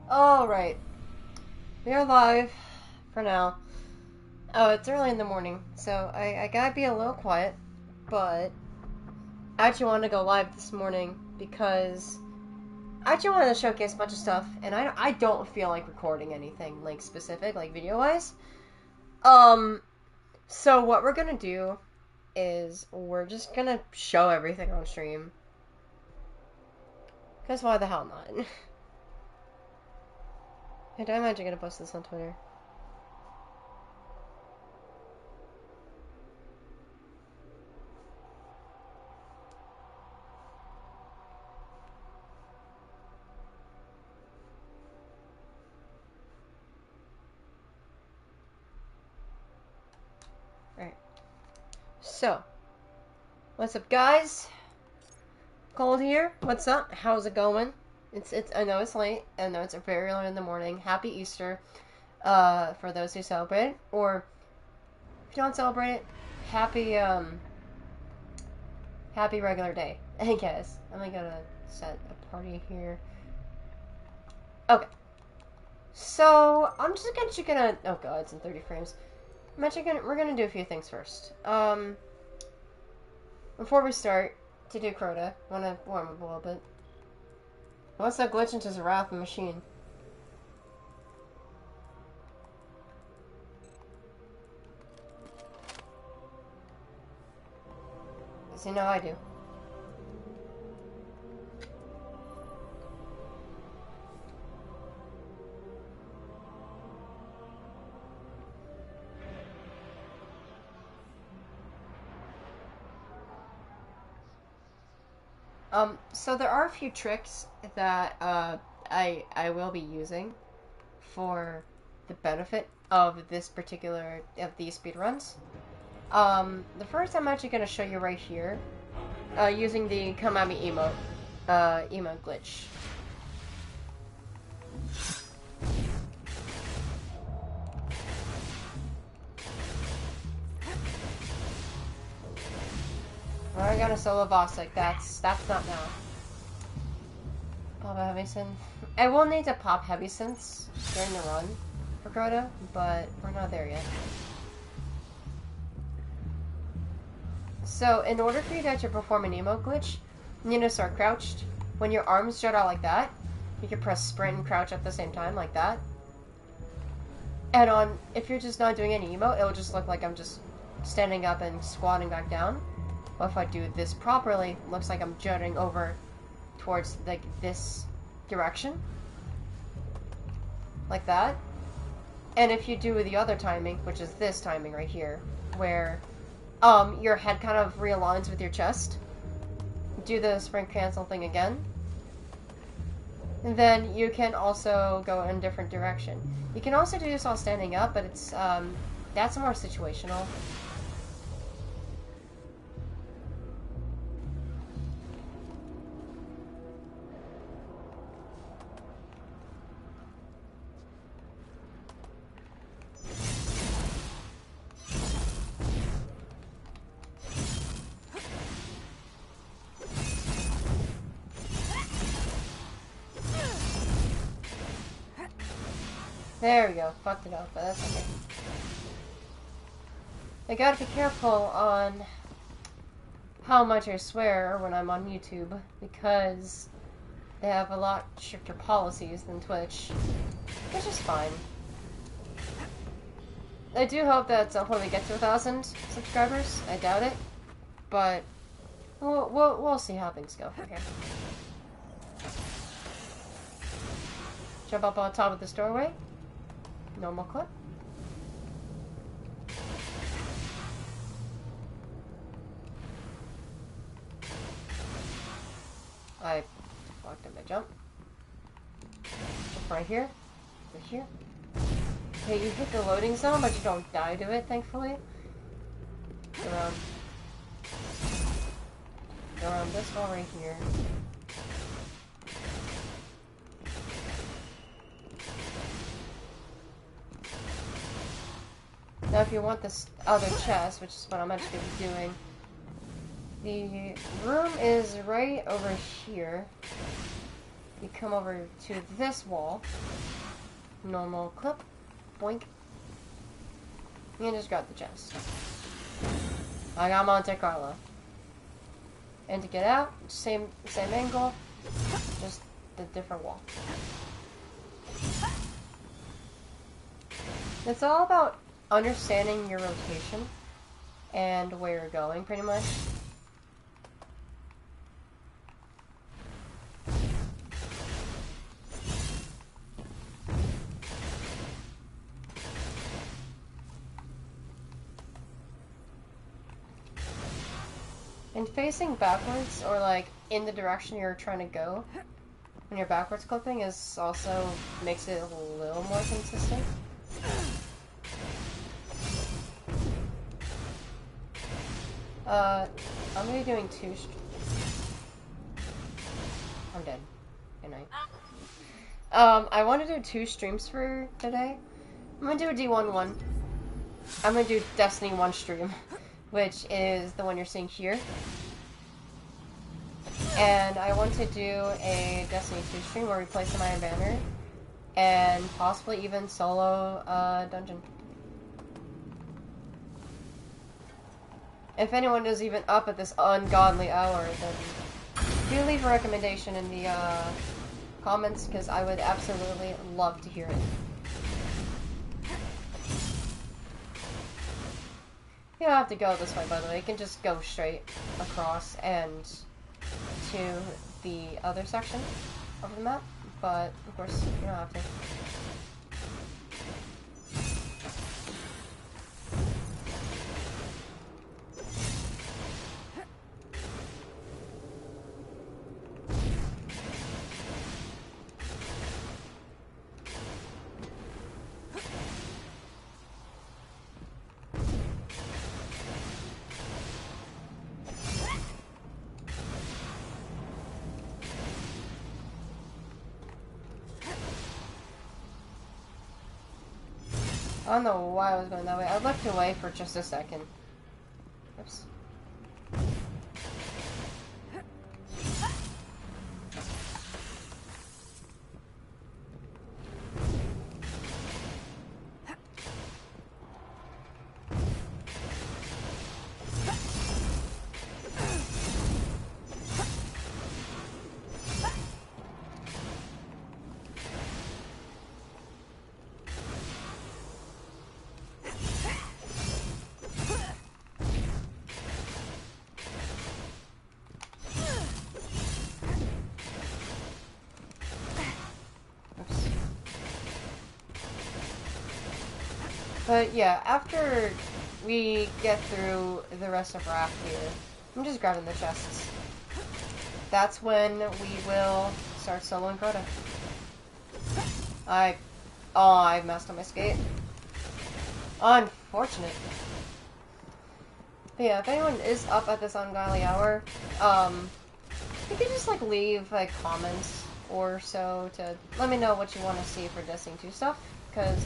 Alright. We are live for now. Oh, it's early in the morning, so I gotta be a little quiet, but I actually wanted to go live this morning because I actually wanted to showcase a bunch of stuff, and I don't feel like recording anything, like, specific, like, video-wise. So what we're gonna do is we're just gonna show everything on stream. Because why the hell not? I'm actually gonna post this on Twitter. Alright. So, what's up, guys? Cold here. What's up? How's it going? It's. I know it's late. I know it's very early in the morning. Happy Easter, for those who celebrate, or if you don't celebrate it, happy happy regular day. I guess I'm gonna set a party here. Okay. So I'm just gonna. Oh god, it's in 30 frames. We're gonna do a few things first. Before we start to do Crota, I wanna warm up a little bit. What's that glitch into Zarath machine? See, now I do. So there are a few tricks that, I will be using for the benefit of these speedruns. The first I'm actually going to show you right here, using the Come At Me emote glitch. We're gonna solo boss, like, that's not now. Pop a heavy synth. I will need to pop heavy synths during the run for Crota, but we're not there yet. So, in order for you to actually perform an emote glitch, you need to start crouched. When your arms jut out like that, you can press sprint and crouch at the same time, like that. And if you're just not doing any emote, it'll just look like I'm just standing up and squatting back down. Well, if I do this properly, it looks like I'm jutting over towards, like, this direction. Like that. And if you do the other timing, which is this timing right here, where your head kind of realigns with your chest, do the sprint cancel thing again, and then you can also go in a different direction. You can also do this while standing up, but it's, that's more situational. There we go. Fucked it up, but that's okay. I gotta be careful on how much I swear when I'm on YouTube, because they have a lot stricter policies than Twitch, which is fine. I do hope that at some point we get to 1,000 subscribers. I doubt it, but we'll see how things go from here. Jump up on top of this doorway. Normal clip. I fucked up my jump. Jump right here. Right here. Okay, you hit the loading zone, but you don't die to it, thankfully. Go around this wall right here. Now if you want this other chest, which is what I'm actually going to be doing, the room is right over here. You come over to this wall. Normal clip. Boink. You just grab the chest. I got Monte Carlo. And to get out, same angle, just the different wall. It's all about understanding your rotation and where you're going, pretty much. And facing backwards, or like in the direction you're trying to go, when you're backwards clipping, is also makes it a little more consistent. I'm gonna be doing two. I'm dead. Good night. I want to do 2 streams for today. I'm gonna do a D1 one. I'm gonna do Destiny 1 stream, which is the one you're seeing here. And I want to do a Destiny 2 stream where we play some Iron Banner, and possibly even solo dungeon. If anyone is even up at this ungodly hour, then do leave a recommendation in the comments, because I would absolutely love to hear it. You don't have to go this way, by the way. You can just go straight across and to the other section of the map, but of course you don't have to. I don't know why I was going that way. I looked away for just a second. Oops. But yeah, after we get through the rest of Raft here, I'm just grabbing the chests. That's when we will start soloing Crota. I messed up my skate. Unfortunate. But yeah, if anyone is up at this ungodly hour, you can just like leave like comments or so to let me know what you want to see for Destiny 2 stuff, because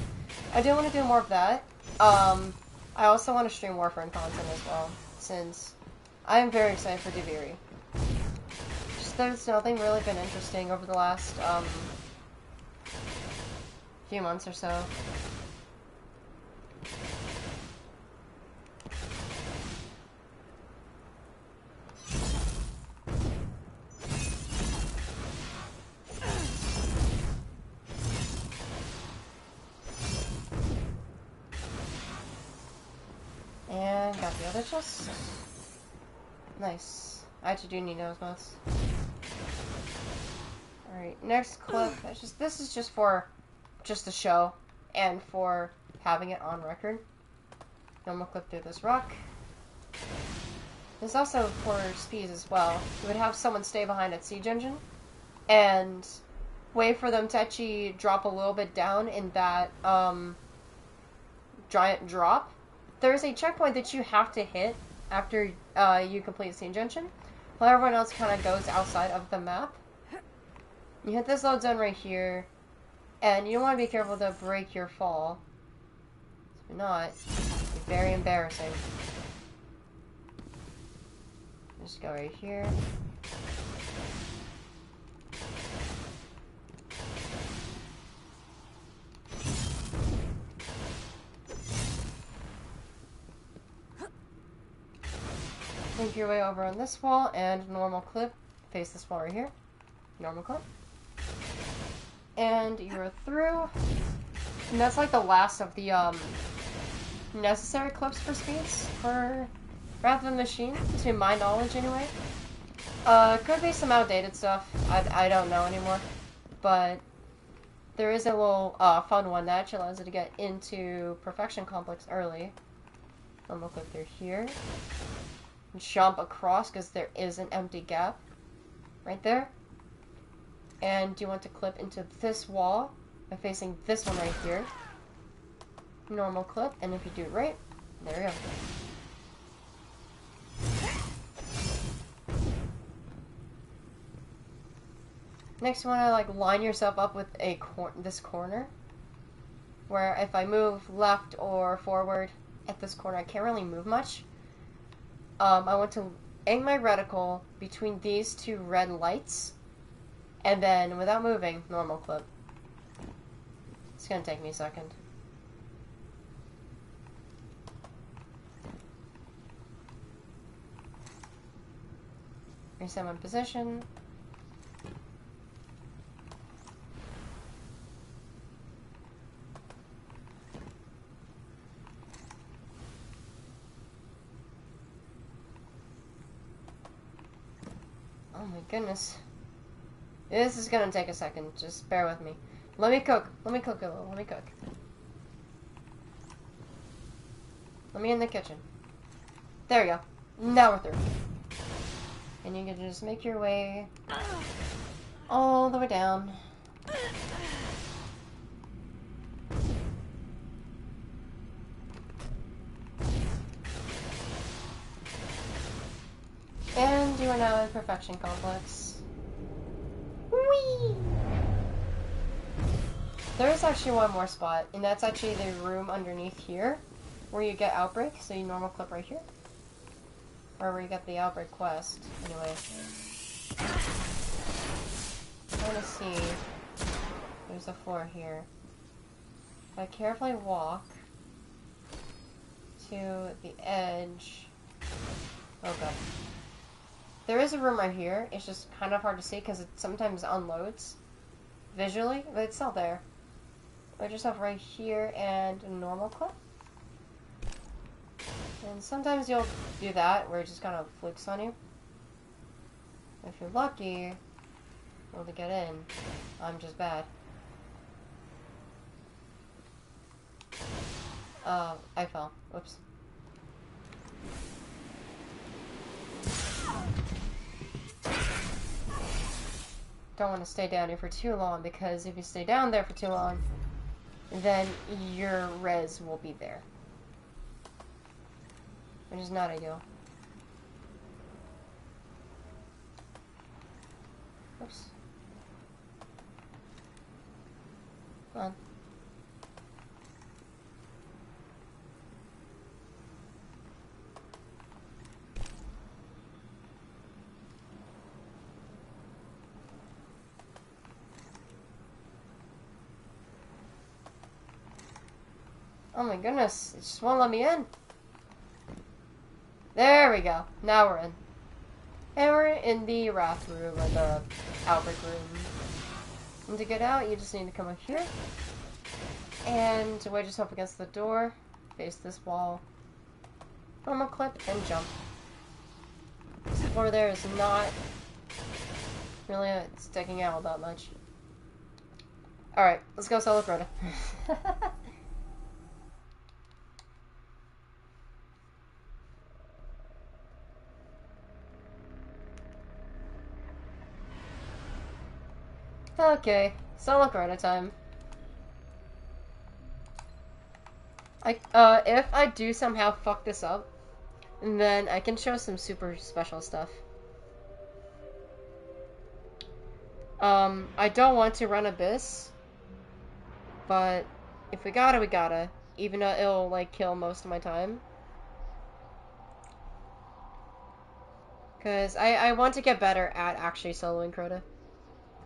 I do want to do more of that. I also want to stream Warframe content as well, since I am very excited for Deviri. Just there's nothing really been interesting over the last few months or so. And got the other chest. Nice. I actually do need nose mods. Alright, next clip. This is just for the show and for having it on record. Normal clip through this rock. There's also for speeds as well. You would have someone stay behind at Siege Engine and wait for them to actually drop a little bit down in that giant drop. There's a checkpoint that you have to hit after you complete Siege Engine, while everyone else kind of goes outside of the map. You hit this load zone right here, and you want to be careful to break your fall. If not, it's very embarrassing. Just go right here. Make your way over on this wall and normal clip. Face this wall right here. Normal clip. And you're through. And that's like the last of the necessary clips for speeds for Wrath of the Machine, to my knowledge anyway. Could be some outdated stuff. I don't know anymore. But there is a little fun one that actually allows you to get into Perfection Complex early. Normal clip through here. Jump across because there is an empty gap right there. And you want to clip into this wall by facing this one right here. Normal clip, and if you do it right, there we go. Next, you want to like line yourself up with a this corner, where if I move left or forward at this corner, I can't really move much. I want to aim my reticle between these two red lights, and then without moving, normal clip. It's gonna take me a second. Reset my position. Oh my goodness. This is gonna take a second. Just bear with me. Let me cook. Let me cook a little. Let me cook. Let me in the kitchen. There you go. Now we're through. And you can just make your way all the way down. And you are now in Perfection Complex. Whee! There is actually one more spot, and that's actually the room underneath here, where you get Outbreak, so you normal clip right here. Or where you get the Outbreak quest, anyway. I'm trying to see. There's a floor here. If I carefully walk to the edge... Oh god. There is a room right here. It's just kind of hard to see because it sometimes unloads visually, but it's still there. Put yourself right here and a normal clip. And sometimes you'll do that where it just kind of flicks on you. If you're lucky, able to get in. I'm just bad. I fell. Whoops. Don't want to stay down here for too long, because if you stay down there for too long, then your res will be there. Which is not ideal. Oops. Come on. Oh my goodness, it just won't let me in. There we go. Now we're in. And we're in the Wrath room, or the Outbreak room. And to get out, you just need to come up here. And to wedge yourself against the door, face this wall. Normal clip, and jump. This floor there is not really sticking out that much. Alright, let's go solo Crota. Okay, solo Crota time. If I do somehow fuck this up, then I can show some super special stuff. I don't want to run Abyss, but if we gotta, we gotta. Even though it'll, like, kill most of my time. Because I want to get better at actually soloing Crota.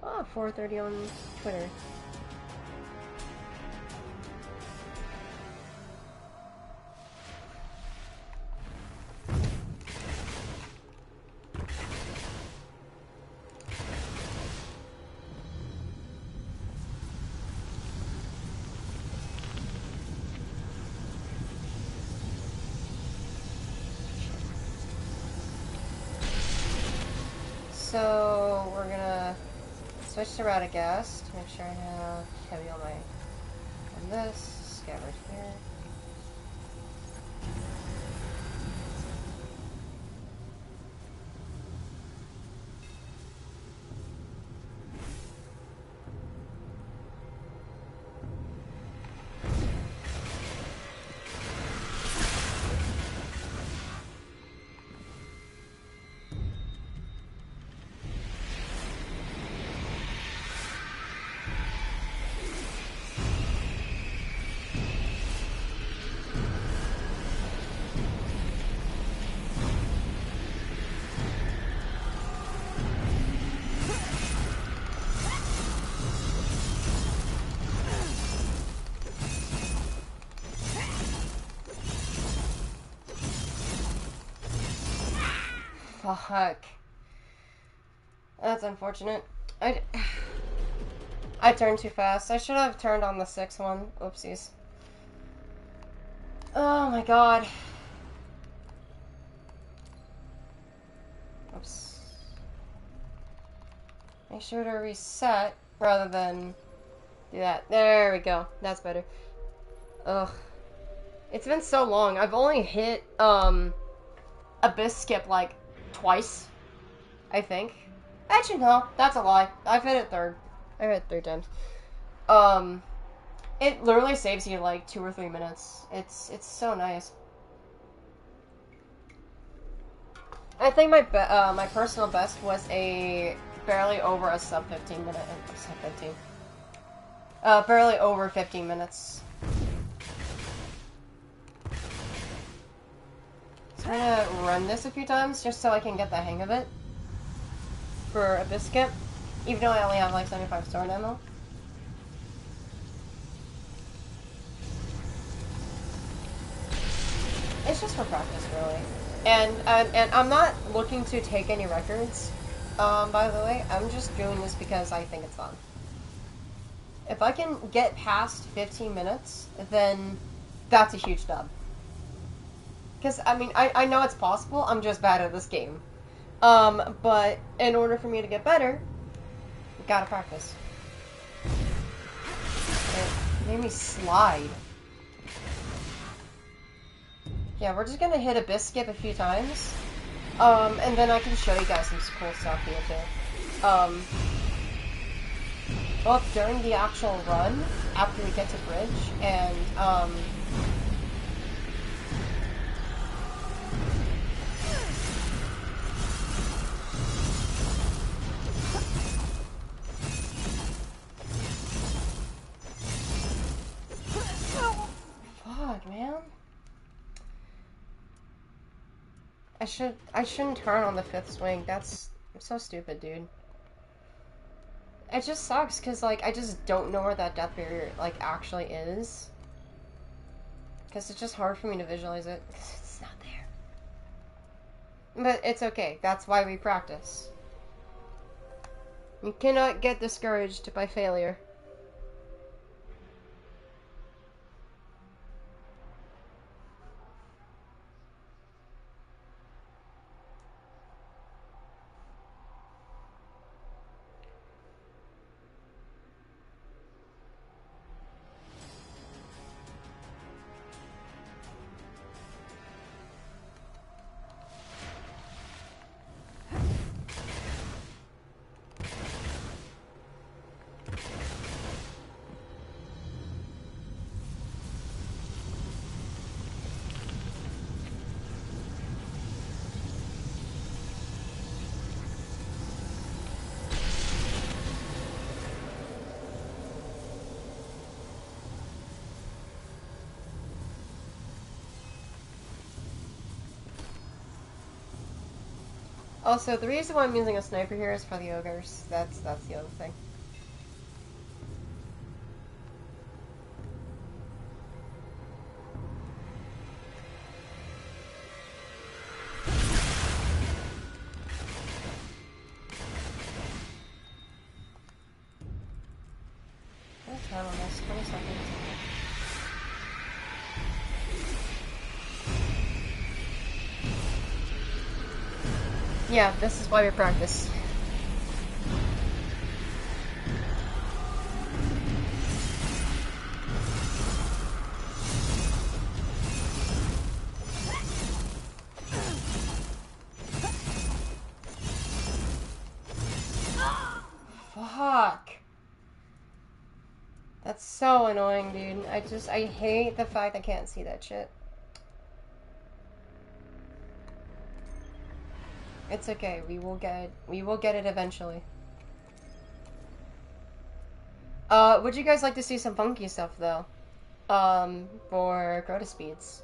Oh, 4:30 on Twitter. So we're gonna switch to Radagast. Make sure I have heavy on this scabbard here. Fuck. That's unfortunate. I turned too fast. I should have turned on the 6th one. Oopsies. Oh my god. Oops. Make sure to reset rather than do that. There we go. That's better. Ugh. It's been so long. I've only hit, Abyss Skip, like, twice, I think. Actually, no, that's a lie. I've hit it 3rd. I've hit it 3 times. It literally saves you like 2 or 3 minutes. It's so nice. I think my my personal best was barely over a sub 15 minute. Sub 15. Barely over 15 minutes. So I'm gonna run this a few times just so I can get the hang of it for a biscuit, even though I only have like 75 sword ammo. It's just for practice, really. And I'm not looking to take any records, by the way. I'm just doing this because I think it's fun. If I can get past 15 minutes, then that's a huge dub. Because, I mean, I know it's possible, I'm just bad at this game. But in order for me to get better, you gotta practice. It made me slide. Yeah, we're just gonna hit Abyss Skip a few times. And then I can show you guys some cool stuff here, too. Both during the actual run, after we get to Bridge, and, fuck, man. I shouldn't turn on the 5th swing. I'm so stupid, dude. It just sucks, because, like, I just don't know where that death barrier, like, actually is. Because it's just hard for me to visualize it, because it's not there. But it's okay. That's why we practice. You cannot get discouraged by failure. Also, the reason why I'm using a sniper here is for the ogres. That's the other thing. What time on this? 20 seconds. Yeah, this is why we practice. That's so annoying, dude. I hate the fact I can't see that shit. It's okay. We will get it eventually. Would you guys like to see some funky stuff though? For Crota speeds.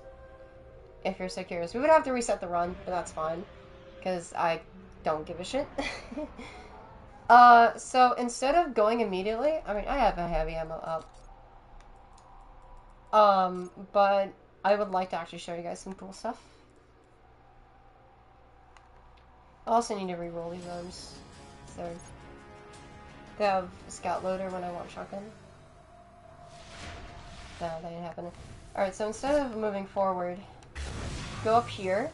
If you're so curious. We would have to reset the run, but that's fine. Because I don't give a shit. So instead of going immediately, I mean, I have a heavy ammo up. But I would like to actually show you guys some cool stuff. I also need to re-roll these arms. So they have a scout loader when I want shotgun. No, that ain't happening. Alright, so instead of moving forward, go up here.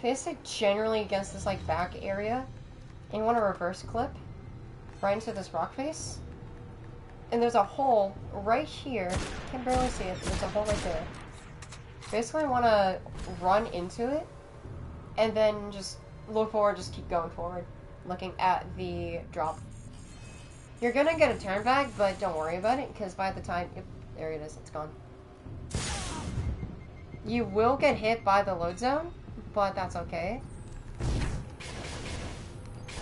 Face it generally against this like back area. And you want to reverse clip right into this rock face. And there's a hole right here. Can barely see it, but there's a hole right there. Basically want to run into it. And then just look forward, just keep going forward. Looking at the drop. You're gonna get a turn back, but don't worry about it, because by the time... Yep, there it is, it's gone. You will get hit by the load zone, but that's okay.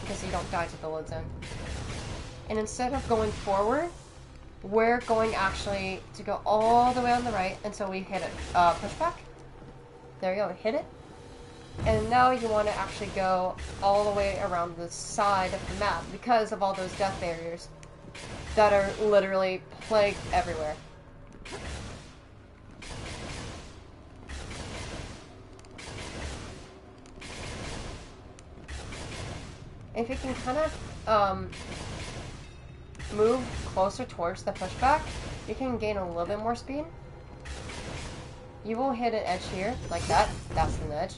Because you don't die to the load zone. And instead of going forward, we're going actually to go all the way on the right until we hit a pushback. There you go, hit it. And now you want to actually go all the way around the side of the map because of all those death barriers that are literally plagued everywhere. If you can kind of move closer towards the pushback, you can gain a little bit more speed. You will hit an edge here, like that. That's an edge.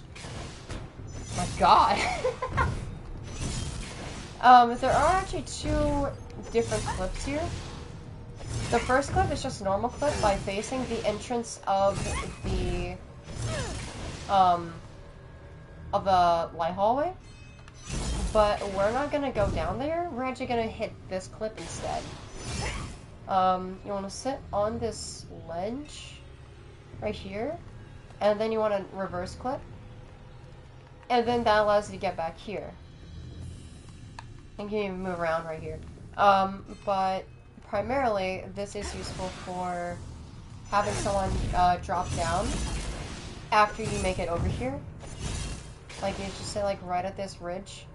My god. There are actually two different clips here. The first clip is just a normal clip by facing the entrance of the light hallway. But we're not gonna go down there. We're actually gonna hit this clip instead. You want to sit on this ledge right here, and then you want to reverse clip. And then that allows you to get back here. And you can even move around right here. But primarily, this is useful for having someone drop down after you make it over here. Like, you just sit like right at this ridge.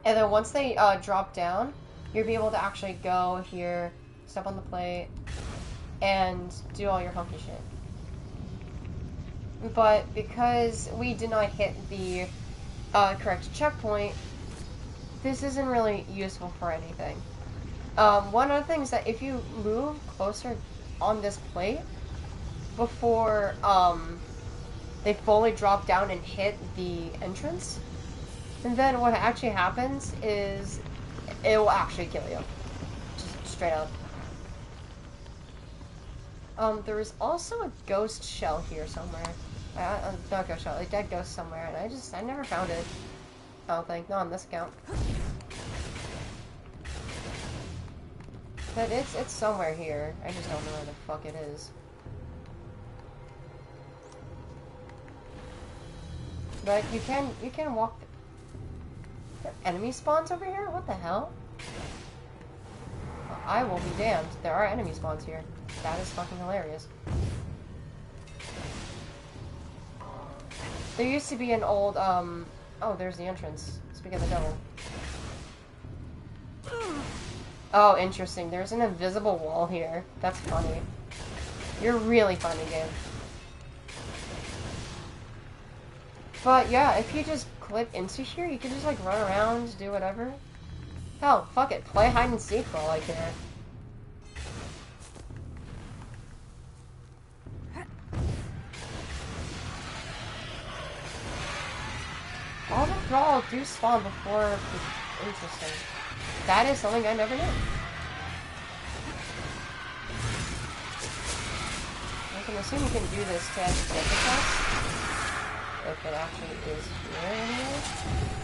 And then once they drop down, you'll be able to actually go here, step on the plate, and do all your funky shit. But because we did not hit the correct checkpoint, this isn't really useful for anything. One other thing is that if you move closer on this plate before they fully drop down and hit the entrance, and then what actually happens is it will actually kill you. Just straight up. There is also a ghost shell here somewhere. Not a ghost shell, a dead ghost somewhere, and I never found it. I don't think. Not on this account. But it's somewhere here. I just don't know where the fuck it is. But you can walk. There are enemy spawns over here? What the hell? Well, I will be damned. There are enemy spawns here. That is fucking hilarious. There used to be an old, oh, there's the entrance. Speak of the devil. Oh, interesting. There's an invisible wall here. That's funny. You're really funny, game. But yeah, if you just clip into here, you can just like run around, do whatever. Hell, fuck it. Play hide and seek for all I care. All the thralls do spawn before. Interesting. That is something I never knew. I can assume you can do this to actually get the quest. If it actually is here anyway.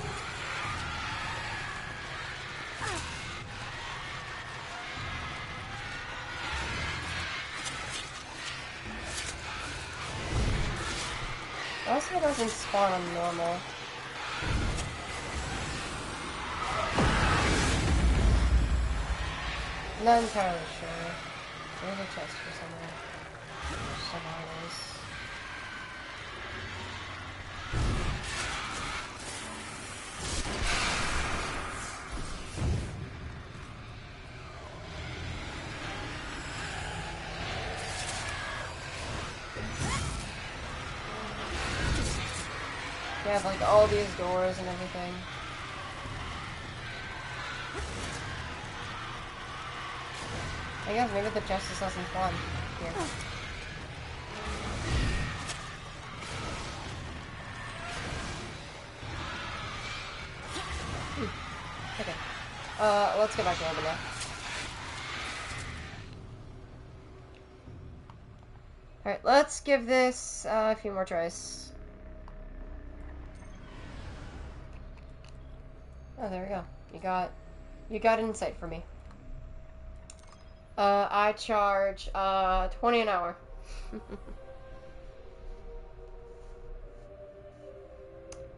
guess it doesn't spawn on normal. Not entirely sure. There's a chest for somewhere. Somewhere it is. They have like all these doors and everything. I guess maybe the justice doesn't spawn here. Okay. Let's get back to Open now. Alright, let's give this a few more tries. Oh, there we go. You got insight for me. I charge 20 an hour.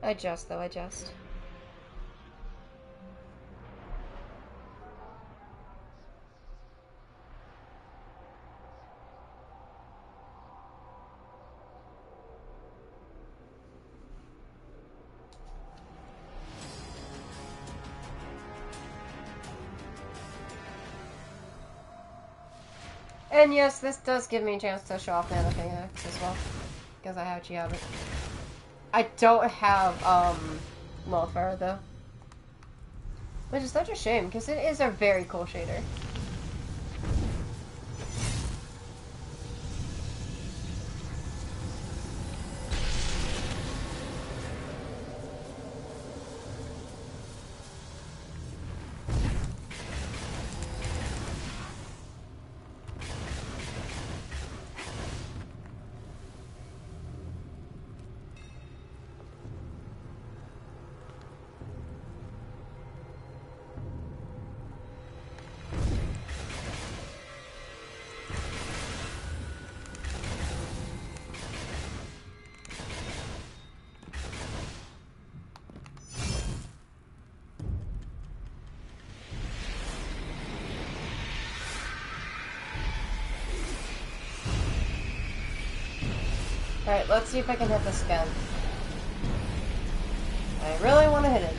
I just. And yes, this does give me a chance to show off the other pickaxe as well, because I actually have it. I don't have, Wildfire though. Which is such a shame, because it is a very cool shader. Alright, let's see if I can hit this again. I really want to hit it.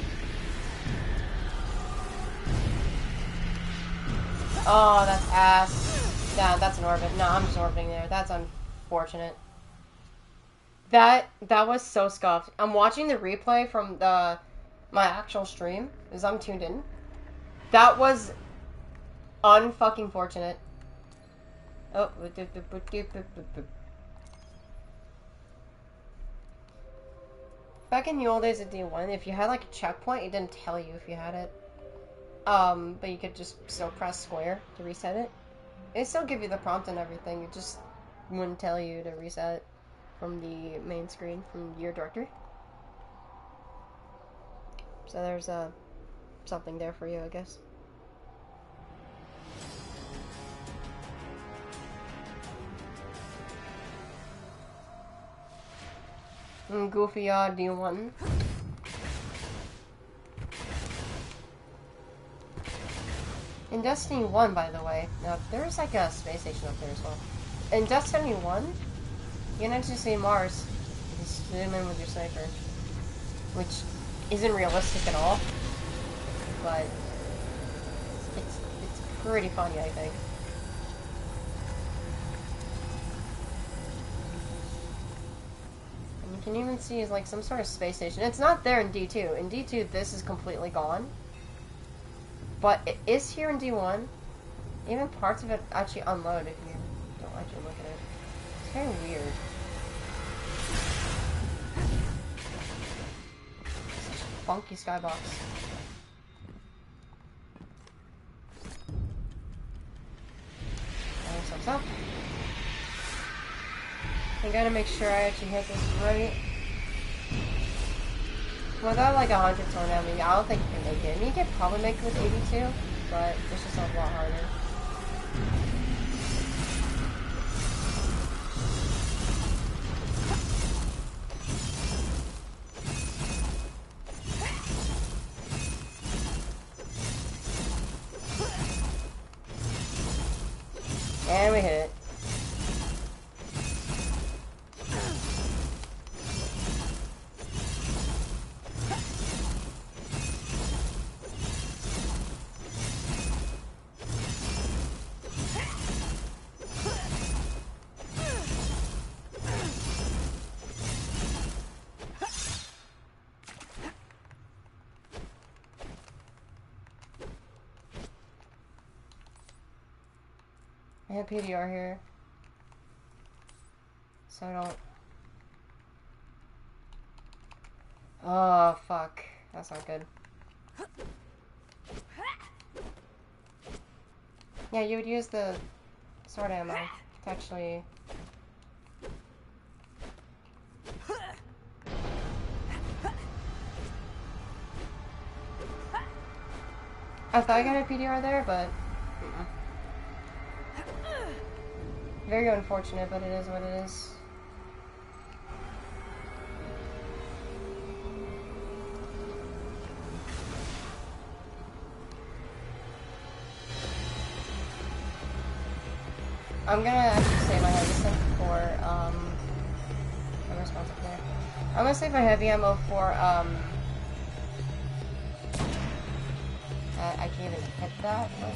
Oh, that's ass. Yeah, that's an orbit. No, I'm just orbiting there. That's unfortunate. That was so scuffed. I'm watching the replay from my actual stream, because I'm tuned in. That was unfucking fortunate. Oh, back in the old days of D1, if you had like a checkpoint, it didn't tell you if you had it. But you could just still press square to reset it. It still give you the prompt and everything, it just wouldn't tell you to reset from the main screen, from your directory. So there's something there for you, I guess. Goofy D1. In Destiny 1, by the way, now there's like a space station up there as well. In Destiny 1, you can actually see Mars. You can zoom in with your sniper, which isn't realistic at all, but it's pretty funny, I think. And you can even see it's like some sort of space station. It's not there in D2. In D2, this is completely gone. But it is here in D1. Even parts of it actually unload if you don't actually look at it. It's very weird. Such a funky skybox. Up. I gotta make sure I actually hit this right. Without like 100 tone enemy, I don't think you can make it. I mean, you could probably make it with 82, but it's just a lot harder. And we hit it. I have PDR here, so I don't... Oh, fuck. That's not good. Yeah, you would use the sword ammo to actually... I thought I got a PDR there, but... Very unfortunate, but it is what it is. I'm gonna actually save my heavy sync for, I'm responsible there. I'm gonna save my heavy ammo for, I can't even hit that, but...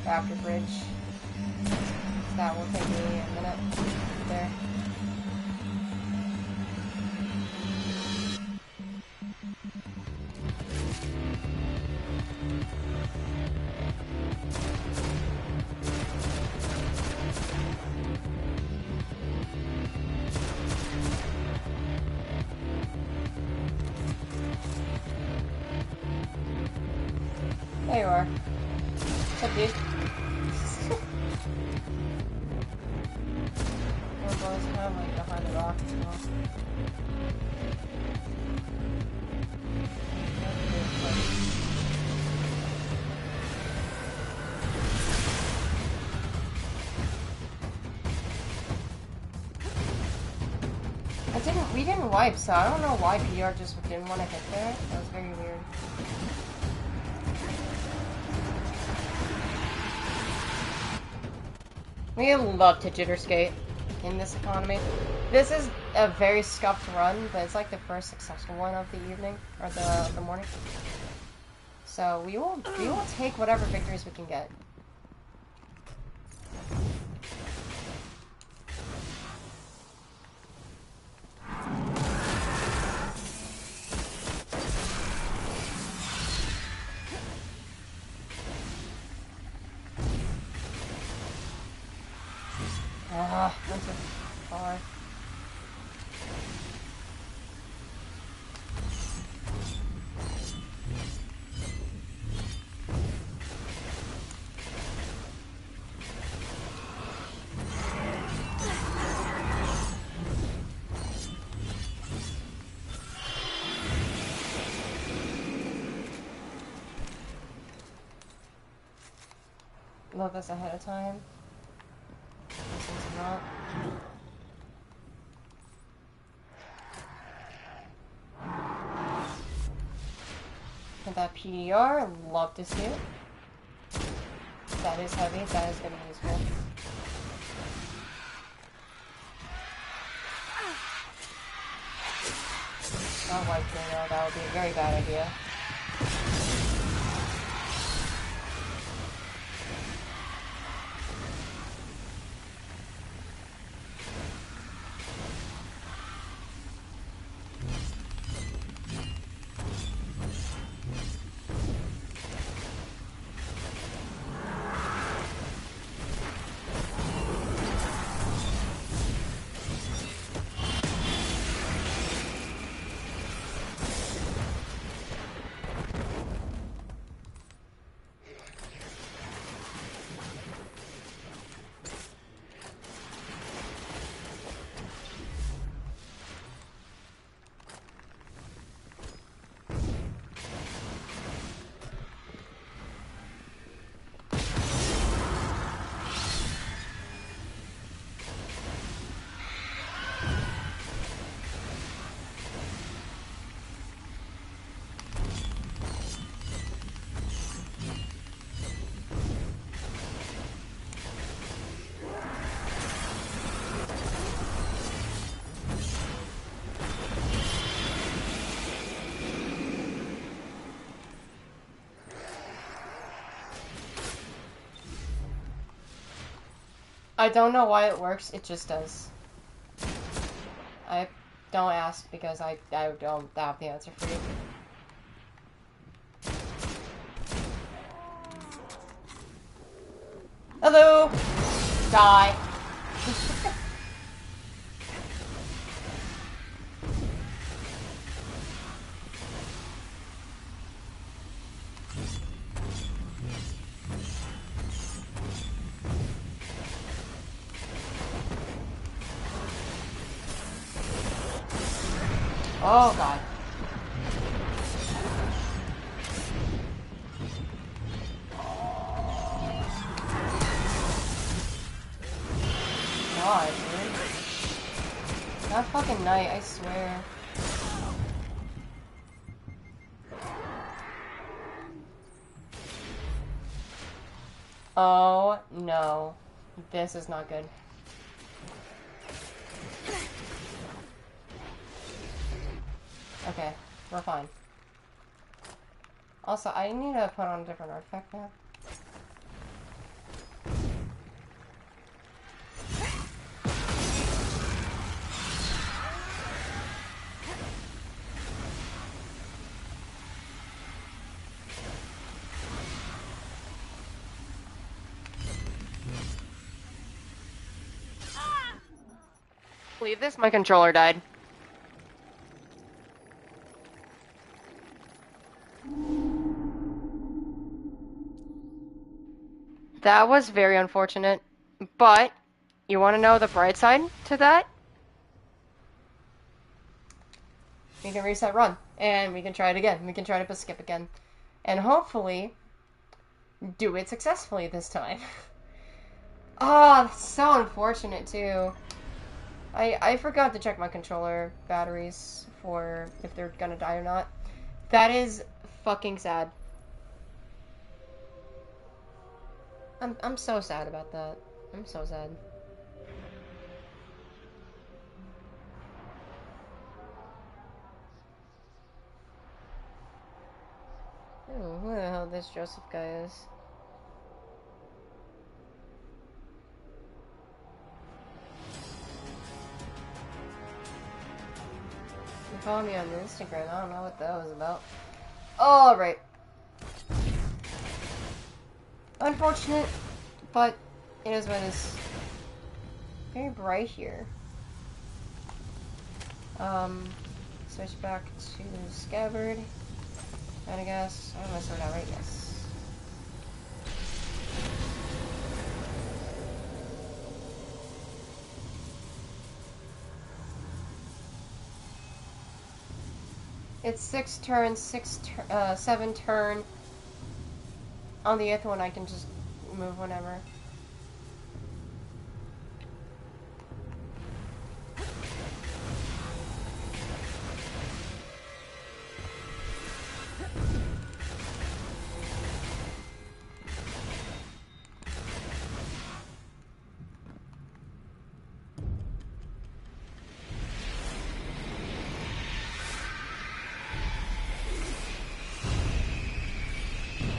After bridge. That will take me a minute there. There you are. What's up, dude? Kind of like behind the rock as well. We didn't wipe, so I don't know why PR just didn't want to hit there. That was very weird. We love to jitter skate in this economy. This is a very scuffed run, but it's like the first successful one of the evening or the morning. So we will take whatever victories we can get. Went too far. Love this ahead of time. This one's not. And that PDR, love to see it. That is heavy, that is gonna be useful. Not white tornado, that would be a very bad idea. I don't know why it works, it just does. I don't ask because I don't have the answer for you. Hello! Die. Oh god. God, dude. That fucking night, I swear. Oh no. This is not good. Okay, we're fine. Also, I need to put on a different artifact now. Believe this? My controller died. That was very unfortunate, but you want to know the bright side to that? We can reset run, and we can try it again. We can try to skip again, and hopefully do it successfully this time. Oh, that's so unfortunate too. I forgot to check my controller batteries for if they're gonna die or not. That is fucking sad. I'm so sad about that. I'm so sad. Ooh, who the hell this Joseph guy is? You follow me on Instagram. I don't know what that was about. Alright. Unfortunate, but it is what it is. Very bright here. Switch back to Scabbard. And I guess, I'm gonna sort out right, yes. It's 6 turns, 7 turn. On the 8th one, I can just move whenever.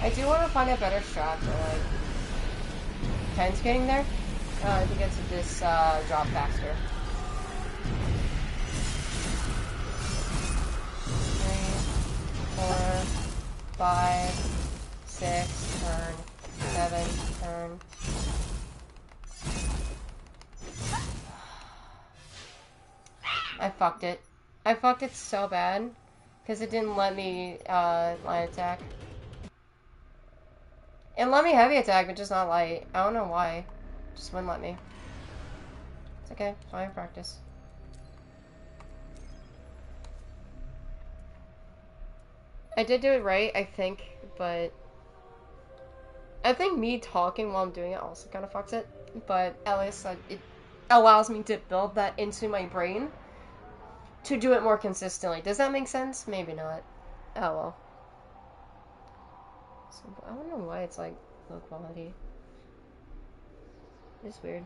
I do want to find a better strat for, like, Ken's getting there, to get to this, drop faster. 3, 4, 5, 6, turn, 7, turn. I fucked it. I fucked it so bad, because it didn't let me, line attack. It let me heavy attack, but just not light. I don't know why. Just wouldn't let me. It's okay. Fine practice. I did do it right, I think, but I think me talking while I'm doing it also kind of fucks it. But at least it allows me to build that into my brain to do it more consistently. Does that make sense? Maybe not. Oh well. So, I don't know why it's like low quality. It's weird.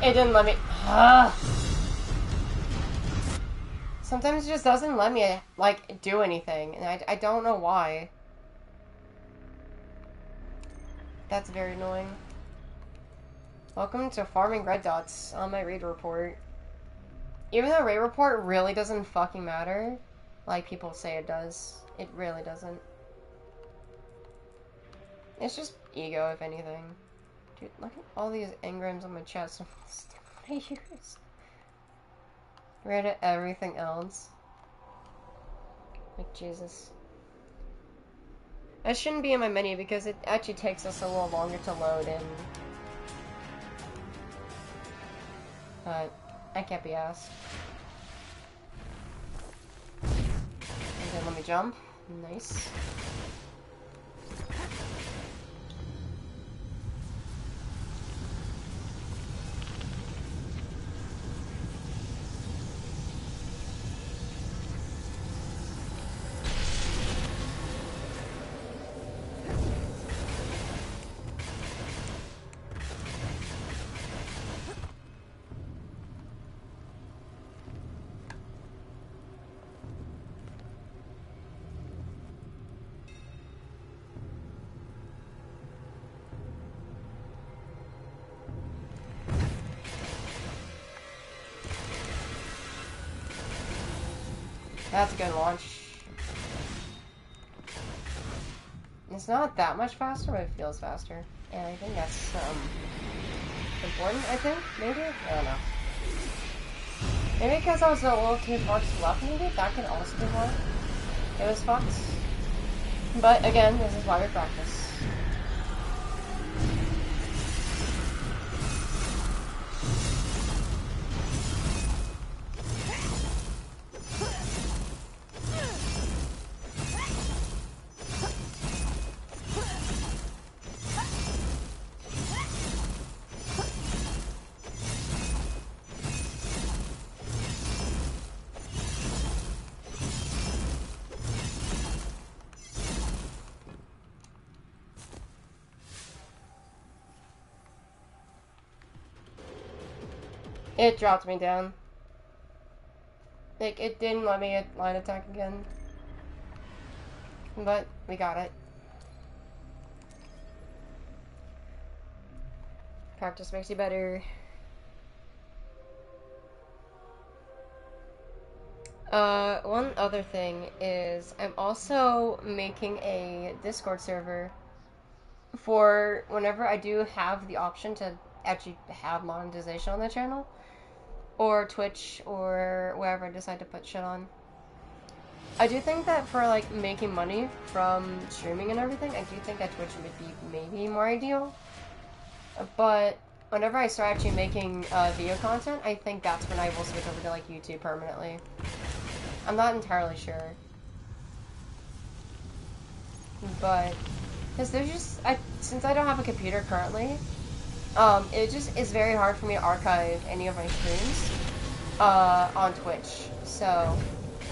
It didn't let me... Sometimes it just doesn't let me, like, do anything. And I don't know why. That's very annoying. Welcome to farming red dots on my raid report. Even though raid report really doesn't fucking matter, like people say it does, it really doesn't. It's just ego, if anything. Dude, look at all these engrams on my chest. I use. Rid of everything else. Like, Jesus. That shouldn't be in my menu because it actually takes us a little longer to load in. But I can't be asked. And then let me jump. Nice. That's a good launch. It's not that much faster, but it feels faster. And I think that's, important, I think? Maybe? I don't know. Maybe because I was a little too far to left, maybe? That could also be why. It was fucked. But, again, this is why we practice. It dropped me down. Like, it didn't let me line attack again. But, we got it. Practice makes you better. One other thing is, I'm also making a Discord server for whenever I do have the option to actually have monetization on the channel. Or Twitch, or wherever I decide to put shit on. I do think that for, like, making money from streaming and everything, I do think that Twitch would be maybe more ideal. But whenever I start actually making video content, I think that's when I will switch over to, like, YouTube permanently. I'm not entirely sure. But, because there's just, since I don't have a computer currently, it just is very hard for me to archive any of my streams on Twitch. So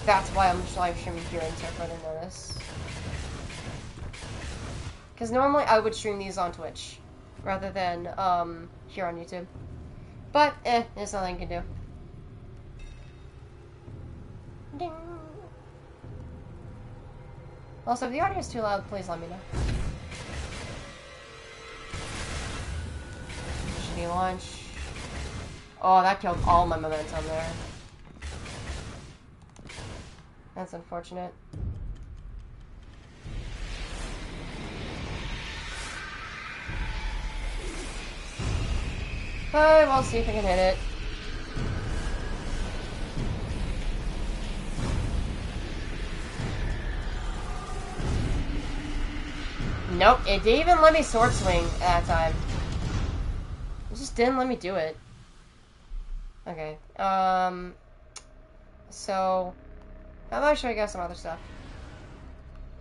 that's why I'm just live streaming here until further notice. Because normally I would stream these on Twitch rather than here on YouTube. But there's nothing I can do. Ding. Also, if the audio is too loud, please let me know. Launch. Oh, that killed all my momentum there. That's unfortunate. But we'll see if I can hit it. Nope, it didn't even let me sword swing at that time. It just didn't let me do it. Okay, so, how about I show you guys some other stuff?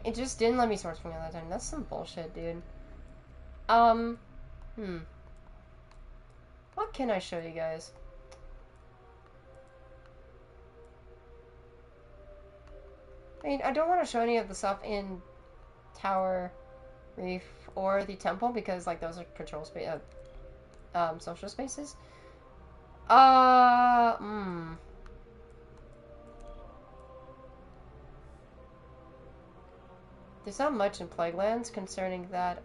It just didn't let me sword swing at that time. That's some bullshit, dude. What can I show you guys? I mean, I don't want to show any of the stuff in Tower Reef or the temple because, like, those are control space, social spaces. Hmm. There's not much in Plaguelands concerning that,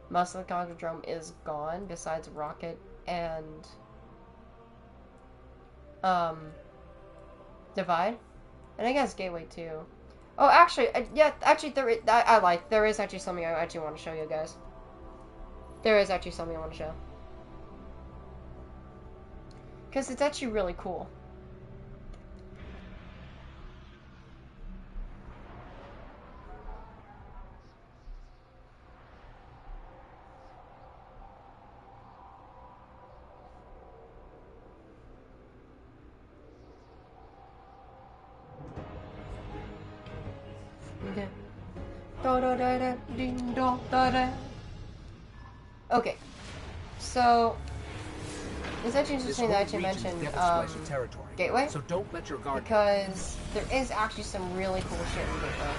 most of the Conquerdrome is gone, besides Rocket and, Divide. And I guess Gateway, too. Oh, actually, yeah, actually, there is actually something I actually want to show you guys. There is actually something I want to show. Because it's actually really cool. Okay, so it's actually interesting that I actually mentioned Gateway, so don't let your guard because there is actually some really cool shit in Gateway.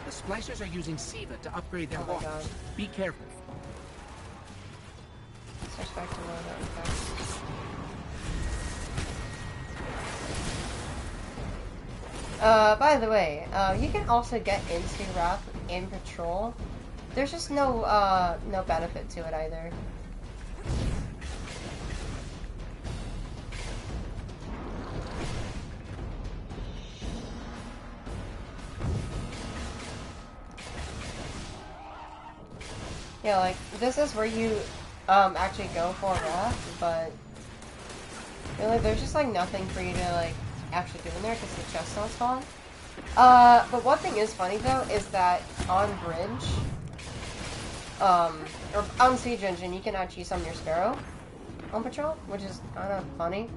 The Splashers are using Siva to upgrade their walls. God. Be careful. Switch back to loadout. Okay. By the way, you can also get into Wrath in Patrol. There's just no benefit to it either. Yeah, like, this is where you, actually go for Wrath, but really, there's just, like, nothing for you to, like, actually do in there, because the chests don't spawn. But one thing is funny, though, is that on Bridge, or on Siege Engine, you can actually summon your Sparrow on Patrol, which is kind of funny.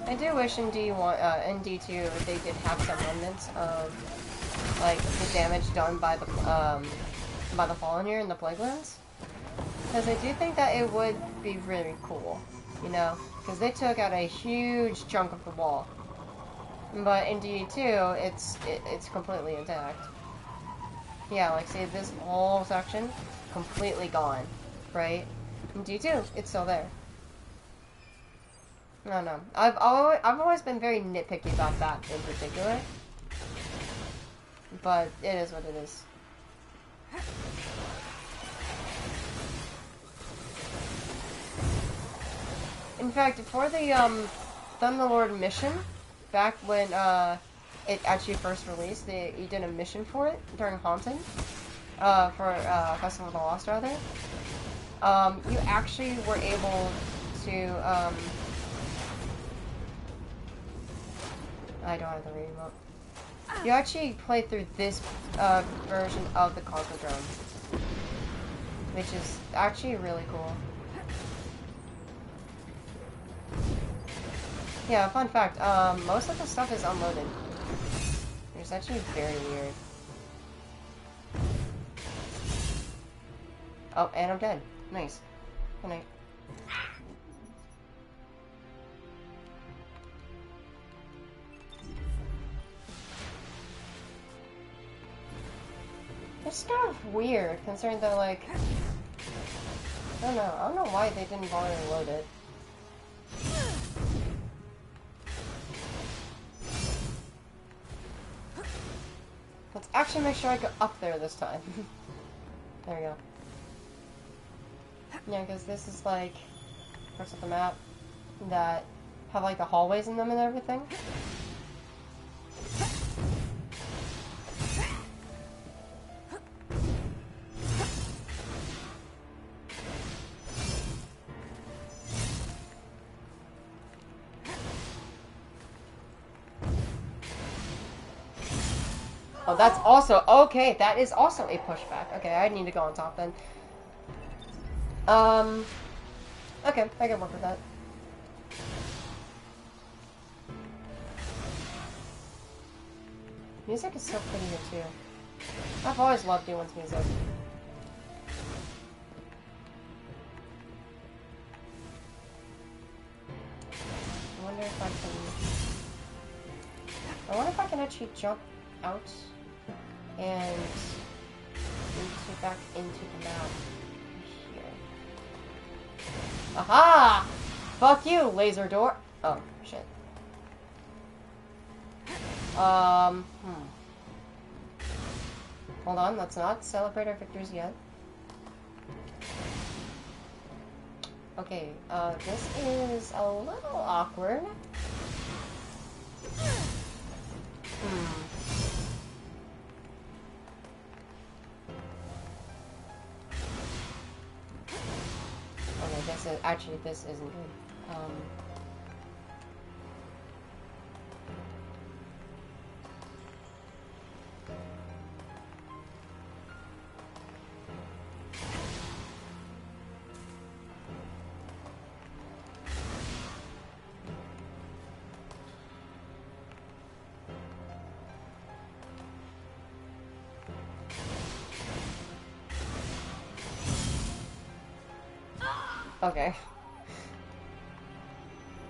I do wish in in D2 they did have some remnants of like the damage done by the Fallen here in the Plaguelands, because I do think that it would be really cool, you know, because they took out a huge chunk of the wall, but in D2 it's completely intact. Yeah, like see this whole section completely gone, right? In D2 it's still there. No, no. I've always been very nitpicky about that in particular. But it is what it is. In fact, for the Thunderlord mission, back when it actually first released, you did a mission for it during Haunted, for Festival of the Lost rather. You actually were able to I don't have the remote. You actually play through this version of the Conquerdrome, which is actually really cool. Yeah, fun fact, most of the stuff is unloaded. It's actually very weird. Oh, and I'm dead. Nice. Good night. It's kind of weird, considering that, like, I don't know why they didn't bother to load it. Let's actually make sure I go up there this time. There we go. Yeah, because this is, like, parts of the map that have, like, the hallways in them and everything. Oh, that's also, okay, that is also a pushback. Okay, I need to go on top then. Okay, I can work with that. Music is so pretty here too. I've always loved D1's music. I wonder if I can actually jump out and back into the map here. Aha! Fuck you, laser door. Oh, shit. Hold on, let's not celebrate our victories yet. Okay, this is a little awkward. Okay, I guess actually this isn't good. Okay.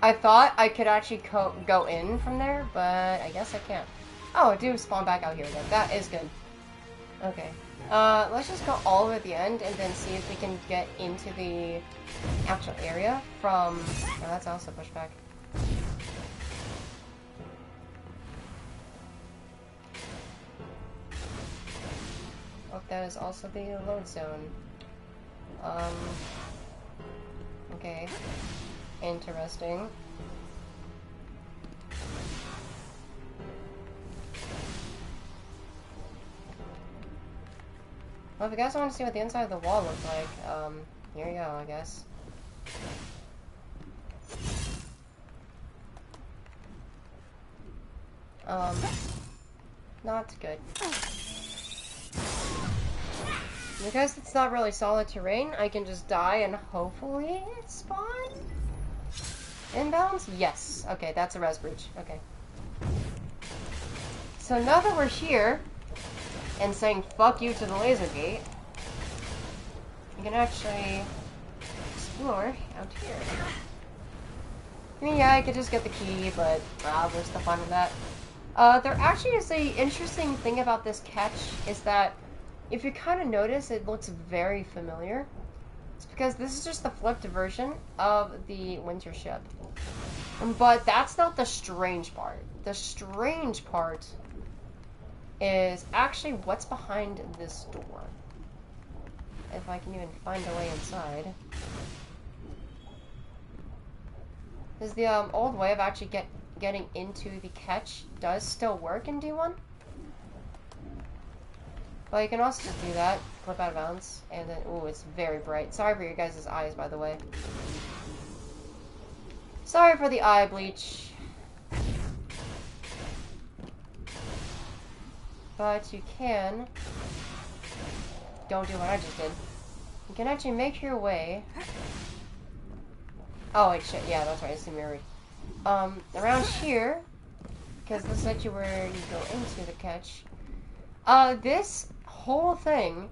I thought I could actually go in from there, but I guess I can't. Oh, I do spawn back out here though. That is good. Okay. Let's just go all the way at the end and then see if we can get into the actual area from... Oh, that's also pushback. Oh, that is also the load zone. Okay. Interesting. Well, if you guys want to see what the inside of the wall looks like, here you go, I guess. Not good. Because it's not really solid terrain, I can just die and hopefully spawn? Inbounds? Yes. Okay, that's a res breach. Okay. So now that we're here, and saying fuck you to the laser gate, you can actually explore out here. I mean, yeah, I could just get the key, but where's the fun in that? There actually is a interesting thing about this catch, is that if you kind of notice, it looks very familiar. It's because this is just the flipped version of the winter ship. But that's not the strange part. The strange part is actually what's behind this door. If I can even find a way inside. Because the old way of actually getting into the catch does still work in D1. But you can also just do that, flip out of bounds, and then, ooh, it's very bright. Sorry for your guys' eyes, by the way. Sorry for the eye bleach. But you can... Don't do what I just did. You can actually make your way... Oh, wait, shit, yeah, that's right, it's the mirrored. Around here, because this is actually where you go into the catch. This whole thing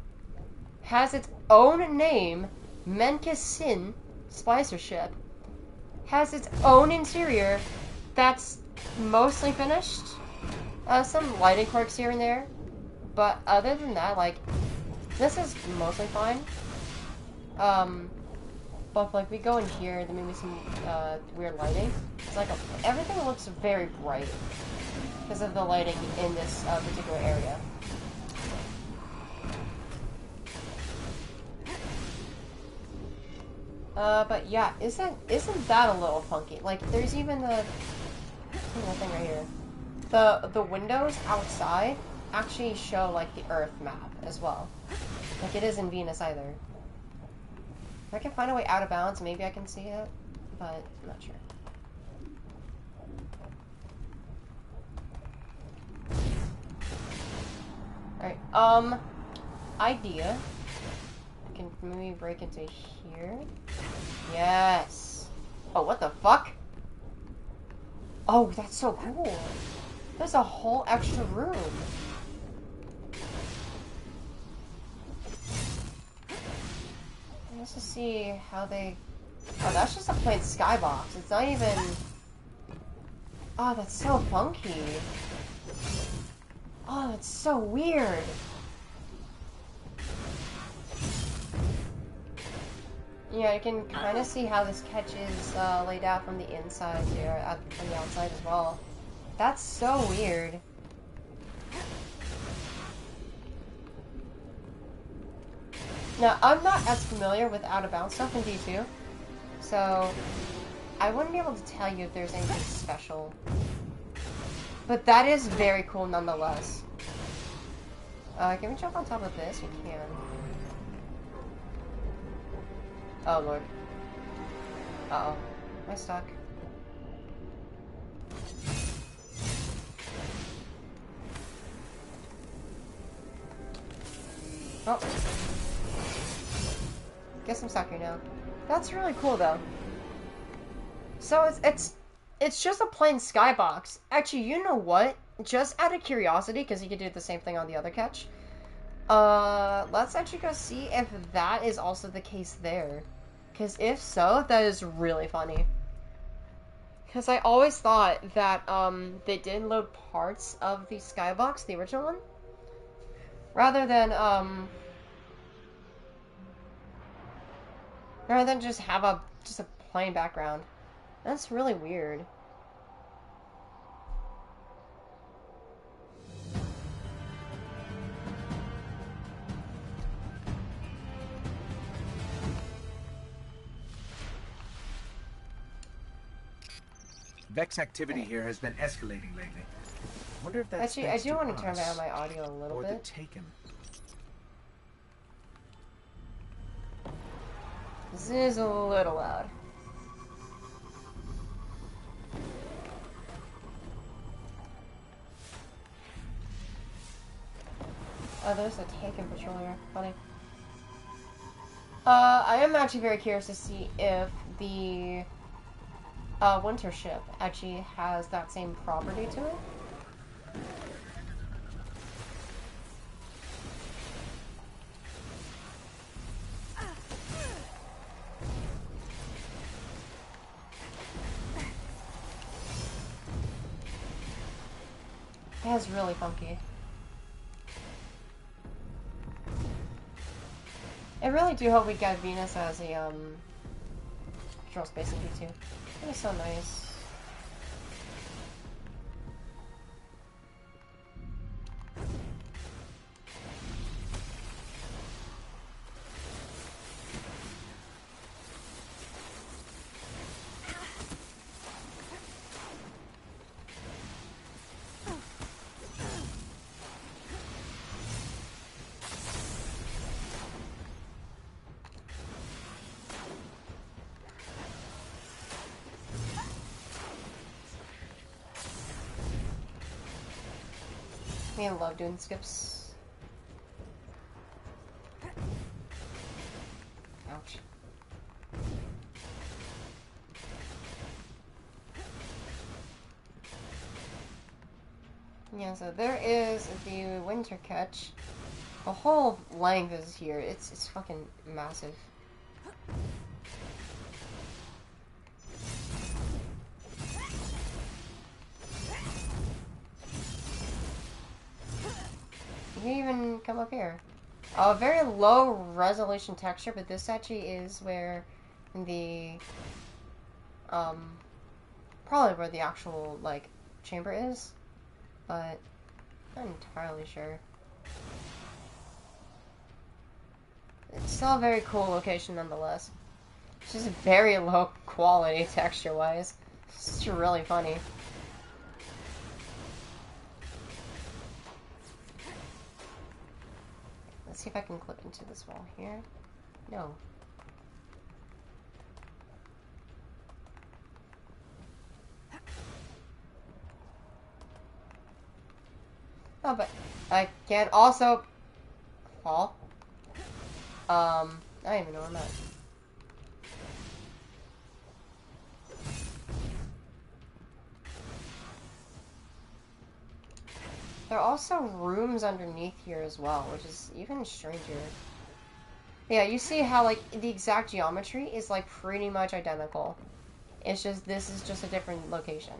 has its own name, Menkes Sin Splicer Ship. Has its own interior that's mostly finished. Some lighting quirks here and there. But other than that, like, this is mostly fine. But like we go in here, then maybe some weird lighting. It's like everything looks very bright because of the lighting in this particular area. But yeah, isn't that a little funky? Like, there's even the thing right here. The windows outside actually show like the Earth map as well. Like it is in Venus either. If I can find a way out of bounds, maybe I can see it, but I'm not sure. Alright, idea. I can maybe break into here. Yes! Oh, what the fuck? Oh, that's so cool. There's a whole extra room. Let's just see how they... Oh, that's just a plain skybox. It's not even... Oh, that's so funky. Oh, that's so weird. Yeah, you can kind of see how this catch is laid out from the inside here, from the outside as well. That's so weird. Now, I'm not as familiar with out-of-bounds stuff in D2, so I wouldn't be able to tell you if there's anything special. But that is very cool nonetheless. Can we jump on top of this? We can. Oh, Lord. Uh-oh. Am I stuck? Oh. Guess I'm stuck here now. That's really cool, though. So it's just a plain skybox. Actually, you know what? Just out of curiosity, because you could do the same thing on the other catch. Let's actually go see if that is also the case there. Because if so, that is really funny. Because I always thought that, they did load parts of the skybox, the original one, rather than just have a plain background. That's really weird. Vex activity here has been escalating lately. I wonder if that's Actually, I do want to turn down my audio a little bit. Or the Taken. This is a little loud. Oh, there's a Taken patrol here. Funny. I am actually very curious to see if the winter ship actually has that same property to it. That's really funky. I really do hope we get Venus as a patrol space in D2. That is so nice. I love doing skips. Ouch. Yeah, so there is the winter catch. The whole length is here. It's fucking massive. You can even come up here. A very low resolution texture, but this actually is where the probably where the actual like chamber is, but I'm not entirely sure. It's still a very cool location nonetheless. It's just very low quality texture wise. It's just really funny. Let's see if I can clip into this wall here. No. Oh, but I can also fall. I don't even know where I'm at. There are also rooms underneath here as well, which is even stranger. Yeah, you see how, like, the exact geometry is, like, pretty much identical. It's just, this is just a different location.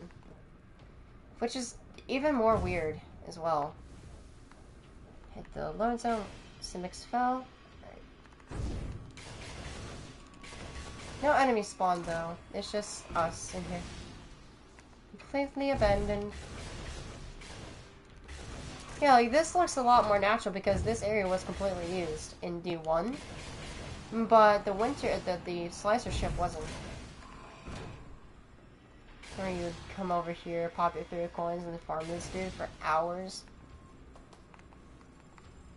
Which is even more weird as well. Hit the load zone. Simics fell. Right. No enemy spawn, though. It's just us in here. Completely abandoned. Yeah, like, this looks a lot more natural because this area was completely used in D1. But the slicer ship wasn't. Where you would come over here, pop your 3 coins, and farm this dude for hours.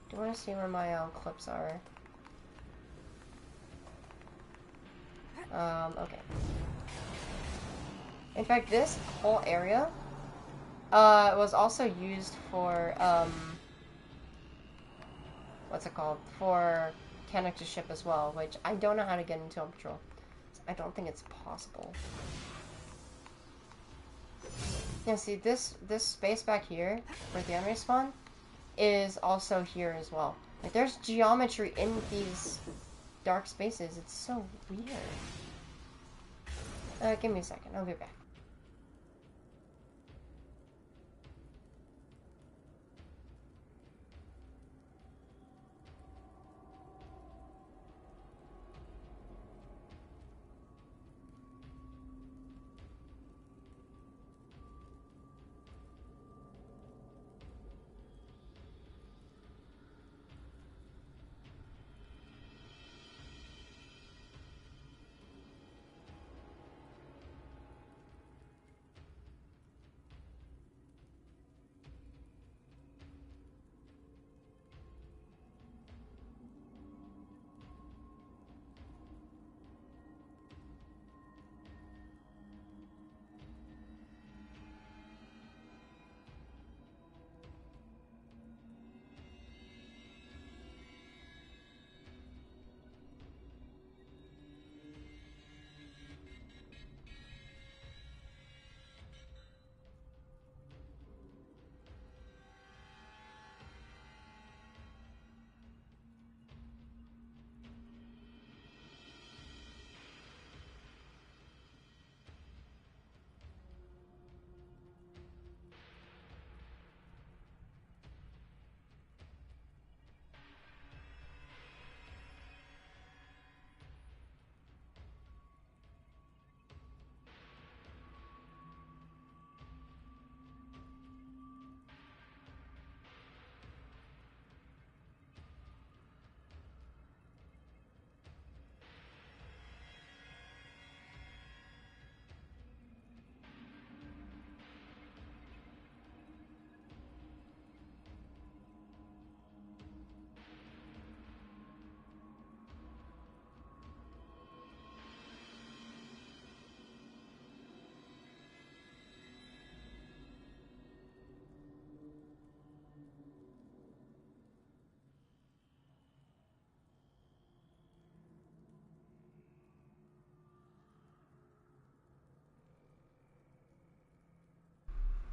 Do you want to see where my clips are? Okay. In fact, this whole area was also used for what's it called? For connected ship as well, which I don't know how to get into on patrol. I don't think it's possible. Yeah, see this space back here where the enemy spawn is also here as well. Like, there's geometry in these dark spaces. It's so weird. Give me a second. I'll be back.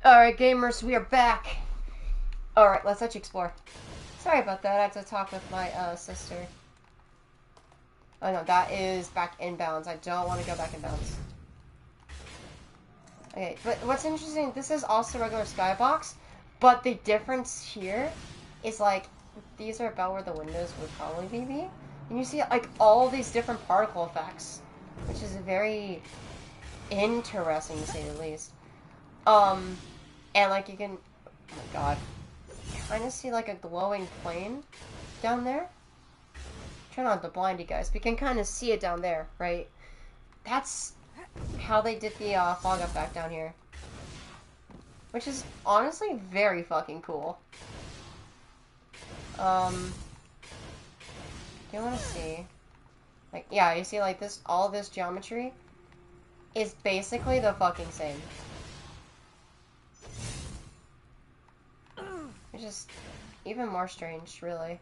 Alright, gamers, we are back. Alright, let's actually explore. Sorry about that, I had to talk with my sister. Oh no, that is back inbounds. I don't want to go back inbounds. Okay, but what's interesting, this is also regular skybox, but the difference here is, like, these are about where the windows would probably be. And you see, like, all these different particle effects, which is very interesting, to say the least. And, like, you can, oh my god, kind of see, like, a glowing plane down there. Try not to blind you guys, but you can kind of see it down there, right? That's how they did the fog effect down here. Which is honestly very fucking cool. Do you want to see? Like, yeah, you see, like, this, all this geometry is basically the fucking same. It's just even more strange, really.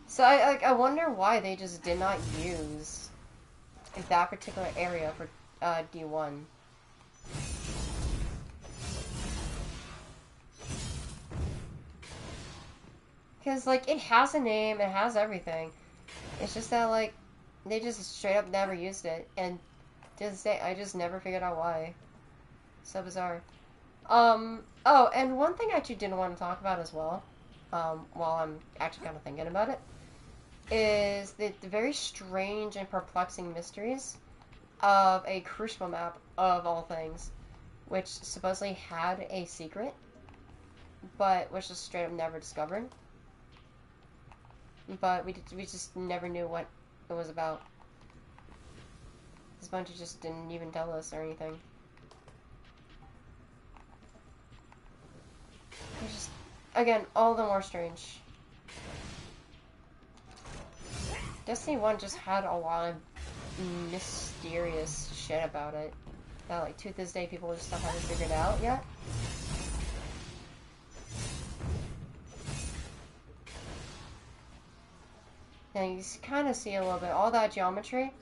So I wonder why they just did not use that particular area for D1. Because, like, it has a name, it has everything. It's just that, like, they just straight up never used it. And to this day, I just never figured out why. So bizarre. Oh, and one thing I actually didn't want to talk about as well, while I'm actually kind of thinking about it, is the very strange and perplexing mysteries of a crucible map, of all things, which supposedly had a secret, but was just straight up never discovered. But we just never knew what it was about. This bunch just didn't even tell us or anything. It's just, again, all the more strange. Destiny 1 just had a lot of mysterious shit about it that, like, to this day, people just still haven't figured out yet. And you kind of see a little bit. All that geometry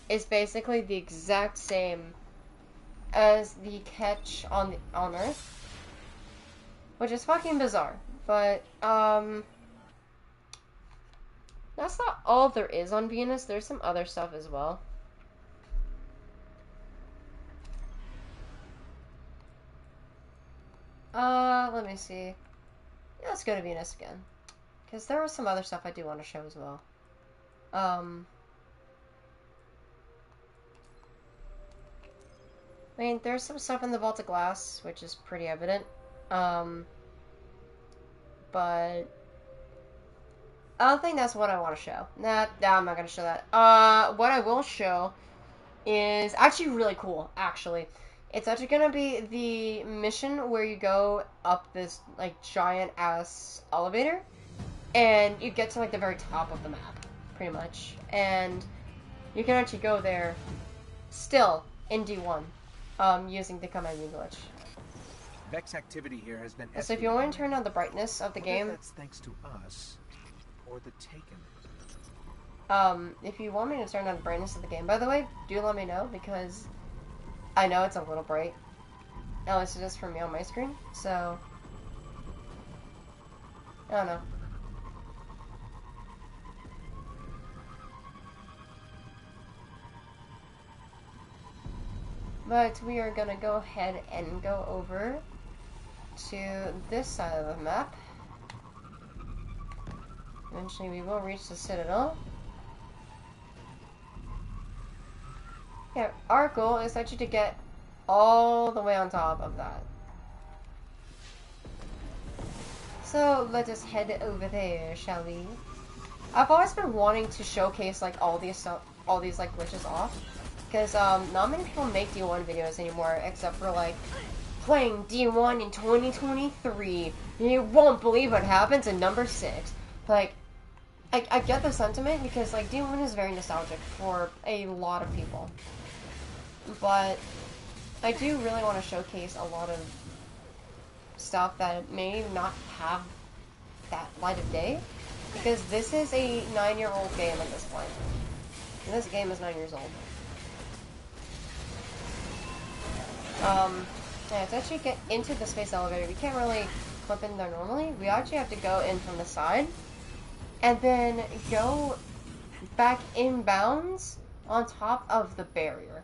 is basically the exact same as the catch on Earth, which is fucking bizarre. But that's not all there is on Venus. There's some other stuff as well. Let me see. Yeah, let's go to Venus again. Because there was some other stuff I do want to show as well. I mean, there's some stuff in the Vault of Glass, which is pretty evident. But I don't think that's what I want to show. Nah, I'm not going to show that. What I will show is actually really cool, actually. It's actually going to be the mission where you go up this, like, giant-ass elevator, and you get to, like, the very top of the map, pretty much. And you can actually go there still in D1, using the command glitch. Vex activity here has been. So if you want to turn on the brightness of the game, that's thanks to us or the Taken. if you want me to turn on the brightness of the game, by the way, do let me know, because I know it's a little bright. At least it is for me on my screen, so I don't know. But we are gonna go ahead and go over to this side of the map. Eventually we will reach the Citadel. Yeah, our goal is actually to get all the way on top of that. So let us head over there, shall we? I've always been wanting to showcase like all these like glitches off, because not many people make D1 videos anymore, except for like playing D1 in 2023. You won't believe what happens in number 6. Like, I get the sentiment, because like D1 is very nostalgic for a lot of people, but I do really want to showcase a lot of stuff that may not have that light of day, because this is a 9-year-old game at this point. And this game is 9 years old. Yeah, to actually get into the space elevator, we can't really clip in there normally. We actually have to go in from the side, and then go back inbounds on top of the barrier.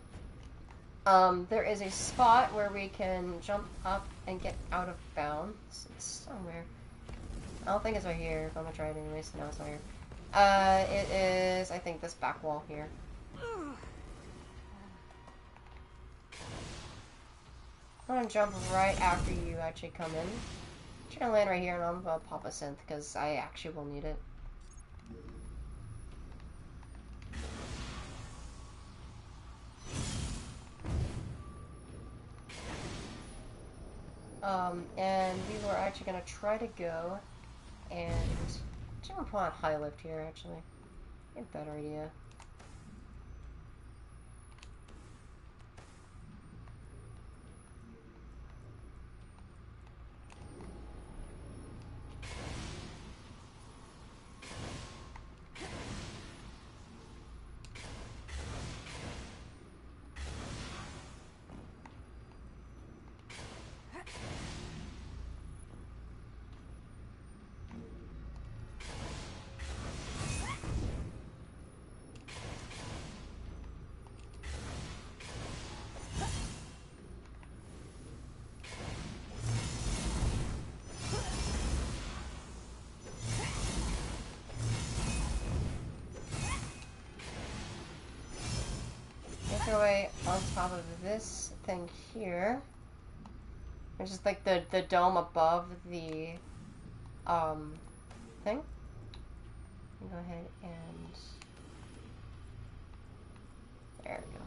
There is a spot where we can jump up and get out of bounds. It's somewhere. I don't think it's right here. If I'm gonna try it anyways. No, it's not here. It is, I think, this back wall here. I'm gonna jump right after you actually come in. I'm gonna land right here, and I'm gonna pop a synth, because I actually will need it. And we were actually gonna try to go and I'm gonna put on high lift here, actually. A better idea. top of this thing here. Which is like the dome above the thing. Go ahead and there we go.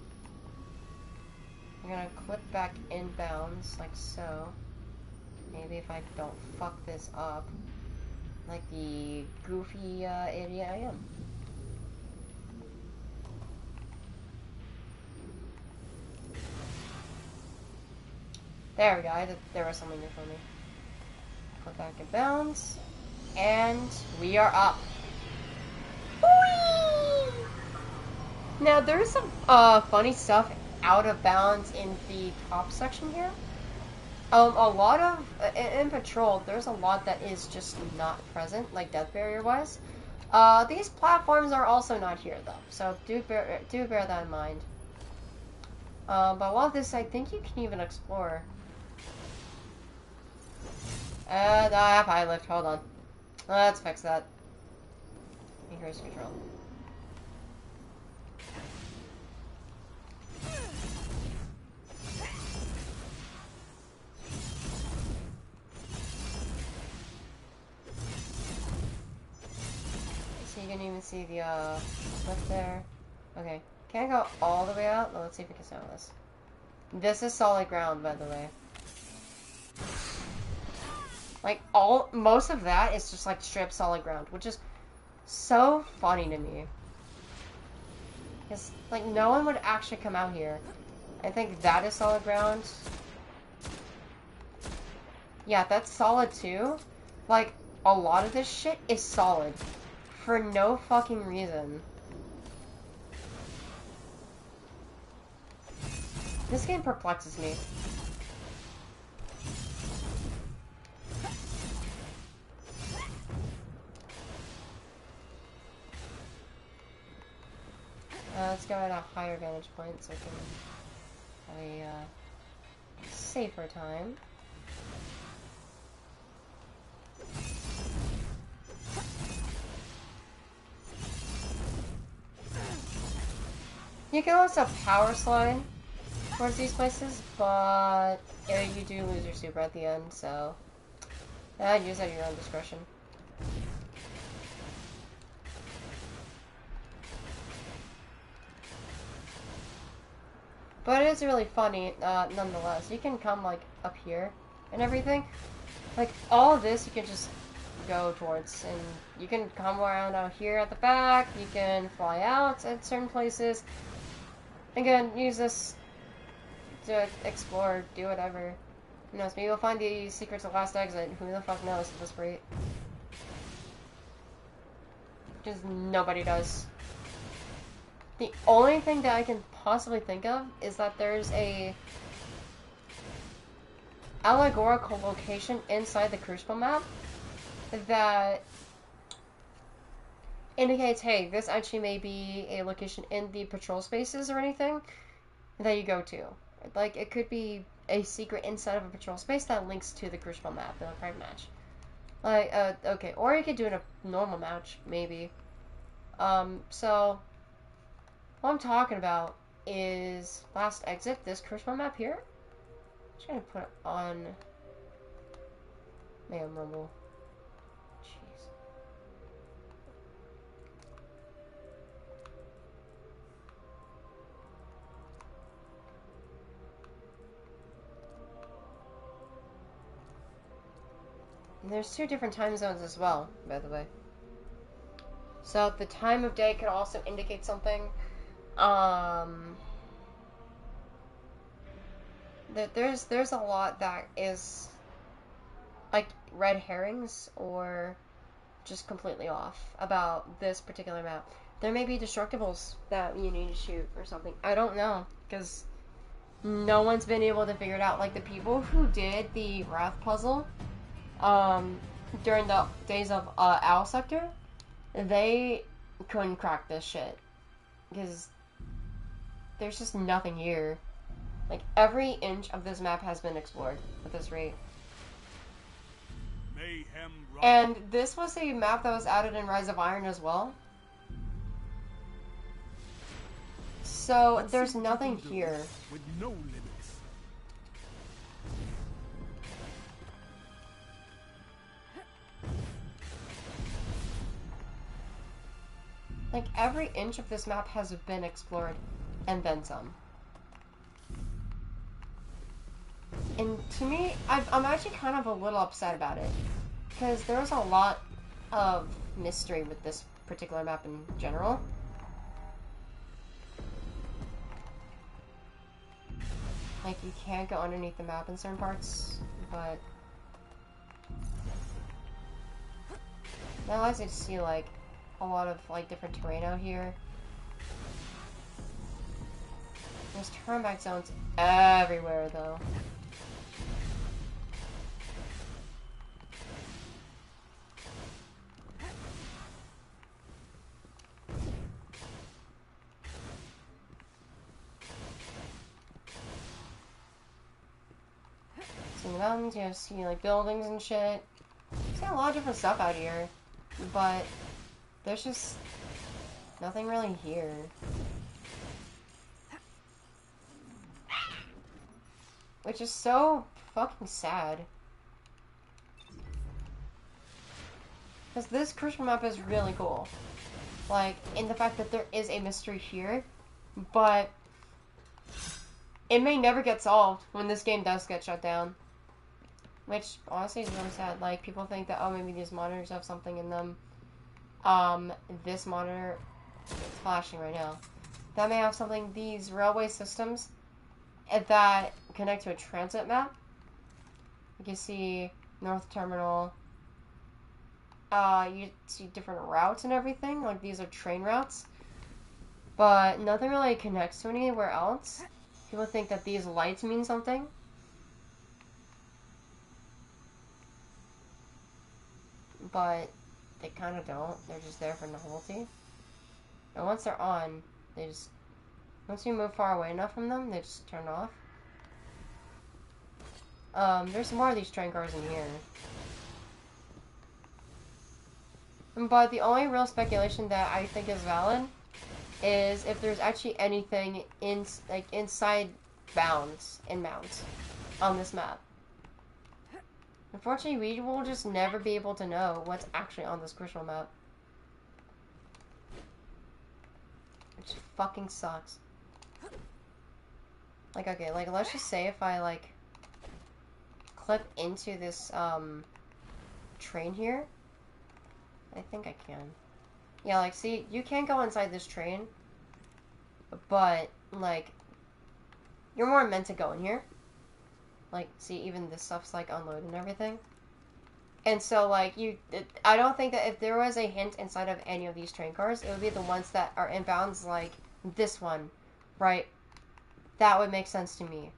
I'm gonna clip back inbounds like so. Maybe if I don't fuck this up, like the goofy idiot I am. There we go. There was something new for me. Clip back inbounds, and we are up. Whee! Now there's some funny stuff out of bounds in the top section here. A lot of in Patrol, there's a lot that is just not present, like Death Barrier wise. These platforms are also not here though, so do bear that in mind. But a lot of this, I think you can even explore. I have high lift. Hold on, let's fix that. Increase control. So you can even see the lift there. Okay, can't go all the way out. Well, let's see if we can settle this. This is solid ground, by the way. Like most of that is just like strip solid ground, which is so funny to me. Because like no one would actually come out here. I think that is solid ground. Yeah, that's solid too. Like a lot of this shit is solid for no fucking reason. This game perplexes me. Let's go at a higher vantage point so I can have a safer time. You can also power slide towards these places, but you do lose your super at the end, so use at your own discretion. But it is really funny, nonetheless. You can come, like, up here and everything. Like, all of this you can just go towards. And you can come around out here at the back. You can fly out at certain places. Again, use this to explore, do whatever. Who knows, maybe you'll find the secrets of last exit. Who the fuck knows at this rate? Because nobody does. The only thing that I can possibly think of is that there's a allegorical location inside the Crucible map that indicates, hey, this actually may be a location in the patrol spaces or anything that you go to. Like, it could be a secret inside of a patrol space that links to the Crucible map in a private match. Like, okay, or you could do it in a normal match, maybe. So what I'm talking about is last exit, this Crucible map here. I'm just gonna put it on Mayhem Rumble. Jeez. And there's 2 different time zones as well, by the way. So the time of day could also indicate something. There's a lot that is like red herrings or just completely off about this particular map. There may be destructibles that you need to shoot or something. I don't know, because no one's been able to figure it out. Like the people who did the Wrath puzzle during the days of Owl Sector, they couldn't crack this shit because there's just nothing here. Like, every inch of this map has been explored at this rate. And this was a map that was added in Rise of Iron as well. So, there's nothing here. With no limits. Like, every inch of this map has been explored, and then some. And to me, I'm actually kind of a little upset about it. Because there was a lot of mystery with this particular map in general. Like, you can't go underneath the map in certain parts, but... that allows you to see, like, a lot of, like, different terrain out here. There's turn-back zones everywhere, though. See the mountains, you see, like, buildings and shit. You see a lot of different stuff out here, but there's just nothing really here. Which is so fucking sad. Because this crucial map is really cool. Like, in the fact that there is a mystery here, but it may never get solved when this game does get shut down. Which, honestly, is really sad. Like, people think that, oh, maybe these monitors have something in them. This monitor is flashing right now. That may have something. These railway systems that connect to a transit map. You can see North Terminal. You see different routes and everything. Like, these are train routes. But nothing really connects to anywhere else. People think that these lights mean something. But they kind of don't. They're just there for novelty. And once they're on, they just... once you move far away enough from them, they just turn off. There's more of these train cars in here. But the only real speculation that I think is valid is if there's actually anything inside bounds and mounts on this map. Unfortunately, we will just never be able to know what's actually on this crucial map. Which fucking sucks. Like, okay, like, let's just say if I, like, clip into this, train here. I think I can. Yeah, like, see, you can't go inside this train. But, like, you're more meant to go in here. Like, see, even this stuff's, like, unloaded and everything. And so, like, I don't think that if there was a hint inside of any of these train cars, it would be the ones that are inbounds, like this one, right? That would make sense to me.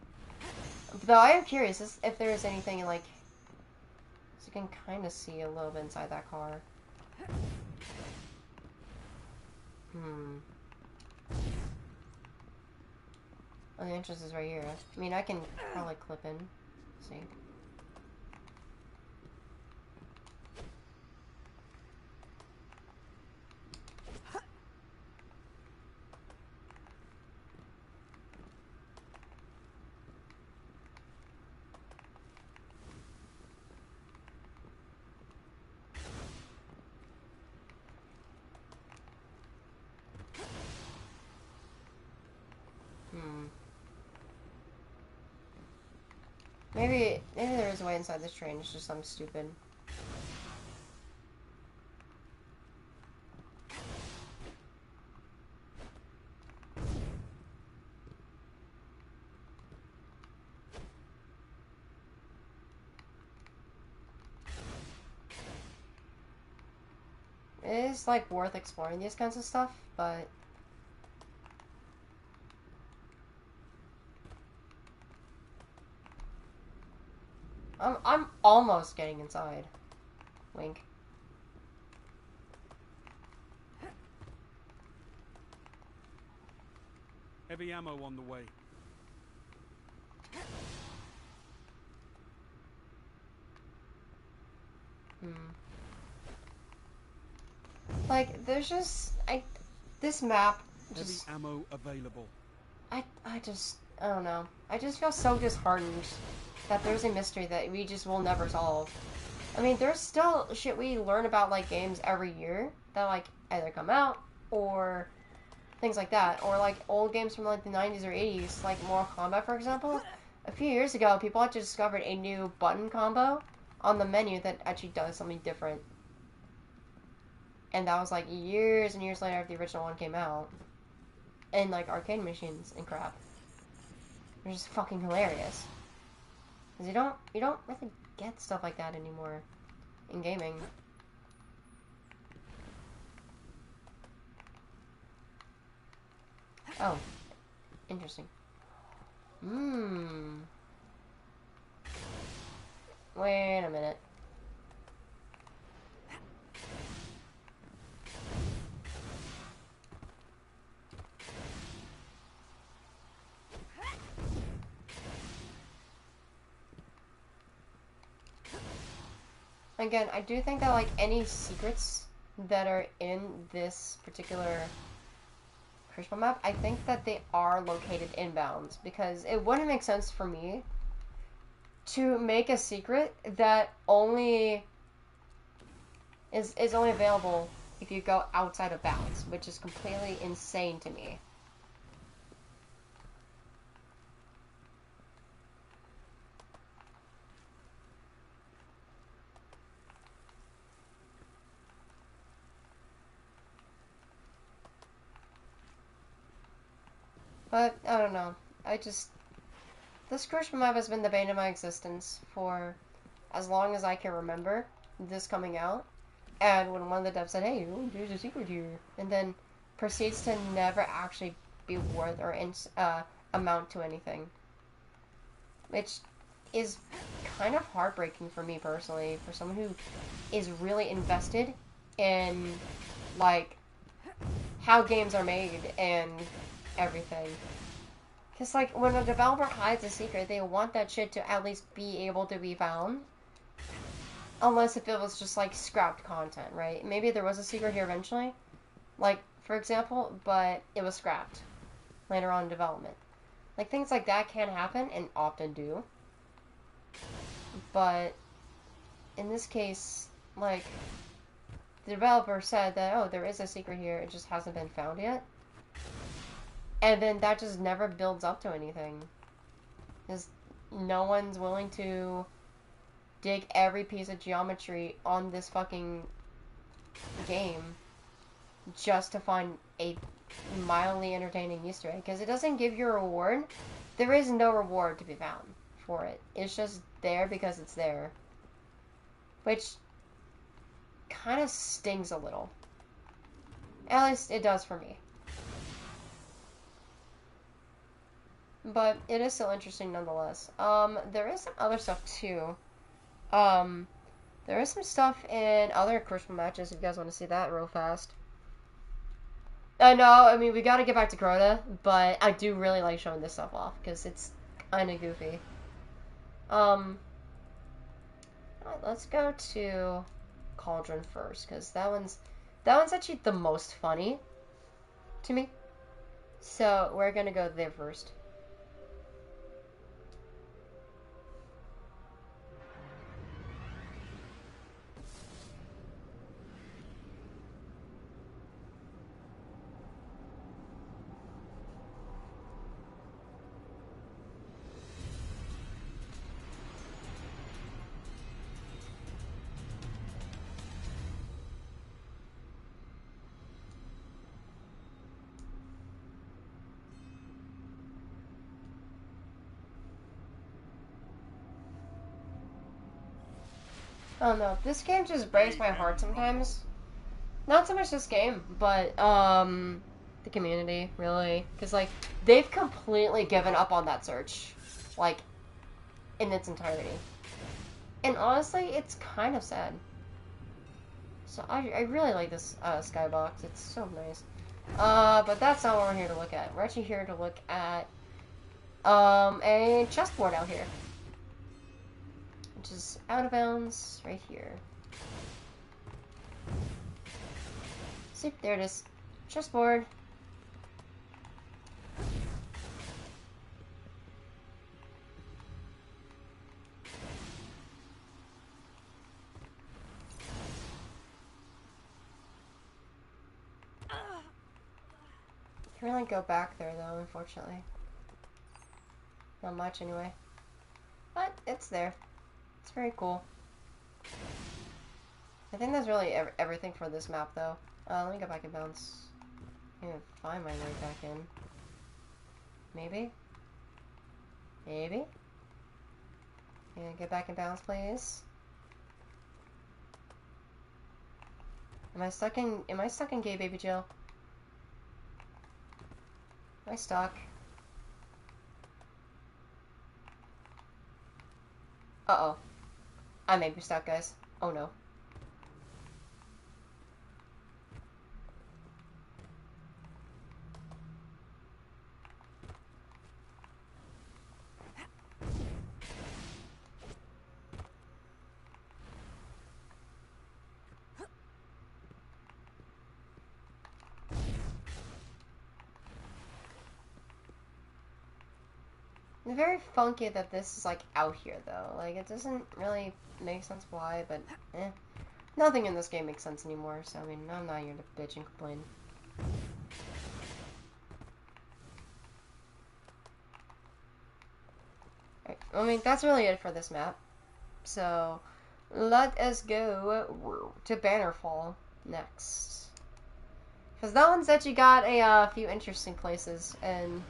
Though I am curious if there is anything, like, so you can kind of see a little bit inside that car. Oh, the entrance is right here. I mean, I can probably clip in. Let's see. Maybe there is a way inside this train. It's just I'm stupid. It is, like, worth exploring these kinds of stuff, but... I'm almost getting inside. Wink. Heavy ammo on the way. Like, there's just... this map Heavy just ammo available. I don't know. I just feel so disheartened that there's a mystery that we just will never solve. I mean, there's still shit we learn about like games every year that like either come out or things like that, or like old games from like the 90s or 80s, like Mortal Kombat, for example. A few years ago, people had just discovered a new button combo on the menu that actually does something different. And that was like years and years later after the original one came out. In like arcade machines and crap. They're just fucking hilarious. Because you don't really get stuff like that anymore in gaming. Oh. Interesting. Wait a minute. Again, I do think that like any secrets that are in this particular Krishna map, I think that they are located inbound, because it wouldn't make sense for me to make a secret that only is only available if you go outside of bounds, which is completely insane to me. But I don't know. This Krishna map has been the bane of my existence for as long as I can remember this coming out. And when one of the devs said, "Hey, there's a secret here," and then proceeds to never actually be worth or amount to anything, which is kind of heartbreaking for me personally, for someone who is really invested in like how games are made and everything. Because like when a developer hides a secret, they want that shit to at least be able to be found. Unless if it was just like scrapped content, right? Maybe there was a secret here eventually, like for example, but it was scrapped later on in development. Like things like that can happen and often do. But in this case, like the developer said that, oh, there is a secret here, it just hasn't been found yet. And then that just never builds up to anything. Because no one's willing to dig every piece of geometry on this fucking game just to find a mildly entertaining Easter egg. Because it doesn't give you a reward. There is no reward to be found for it. It's just there because it's there. Which kind of stings a little. At least it does for me. But it is still interesting nonetheless. There is some other stuff too. There is some stuff in other Christmas matches if you guys want to see that real fast. I know, I mean, we gotta get back to Crota, but I do really like showing this stuff off, because it's kinda goofy. Alright, let's go to Cauldron first, because that one's actually the most funny to me. So, we're gonna go there first. I don't know, this game just breaks my heart sometimes. Not so much this game, but, the community, really. Because, like, they've completely given up on that search. Like, in its entirety. And honestly, it's kind of sad. So, I really like this, skybox. It's so nice. But that's not what we're here to look at. We're actually here to look at, a chessboard out here. Which is out of bounds right here. See, there it is. Chessboard. Can't really go back there though, unfortunately. Not much anyway. But it's there. It's very cool. I think that's really everything for this map though. Let me go back and bounce. I'm gonna find my way back in. Maybe? Maybe? Yeah, get back in balance, please. Am I stuck in gay baby jail? Am I stuck? Uh-oh. I may be stuck, guys. Oh no. It's very funky that this is, like, out here, though. Like, it doesn't really make sense why, but, eh. Nothing in this game makes sense anymore, so, I mean, I'm not here to bitch and complain. Right. I mean, that's really it for this map. So, let us go to Bannerfall next. Because that one's actually got a few interesting places in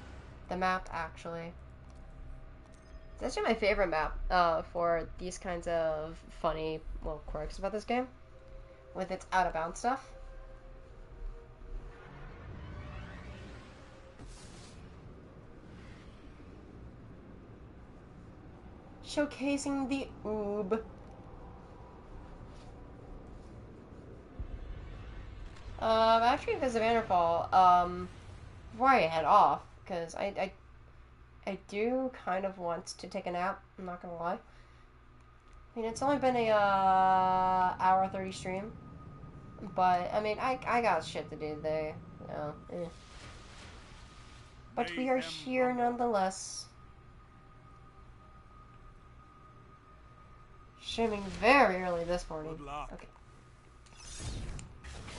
the map, actually. It's actually my favorite map for these kinds of funny, well, quirks about this game. With its out-of-bounds stuff. Showcasing the oob. After you visit Vanderfall, before I head off, because I do kind of want to take a nap, I'm not gonna lie. I mean, it's only been a, hour 30 stream, but, I mean, I got shit to do today, so, eh. But we are here nonetheless. Streaming very early this morning. Okay.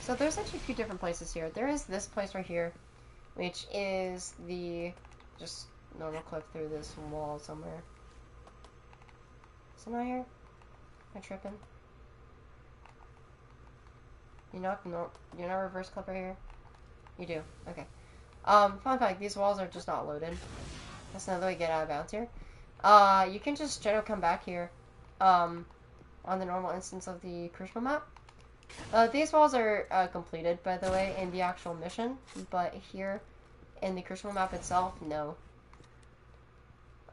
So there's actually a few different places here. There is this place right here, which is the just normal cliff through this wall somewhere. Is it not here? Am I tripping? You not reverse clip right here? You do. Okay. Fun fact, these walls are just not loaded. That's another way to get out of bounds here. You can just generally come back here, on the normal instance of the crucial map. These walls are completed, by the way, in the actual mission, but here in the crucial map itself, no.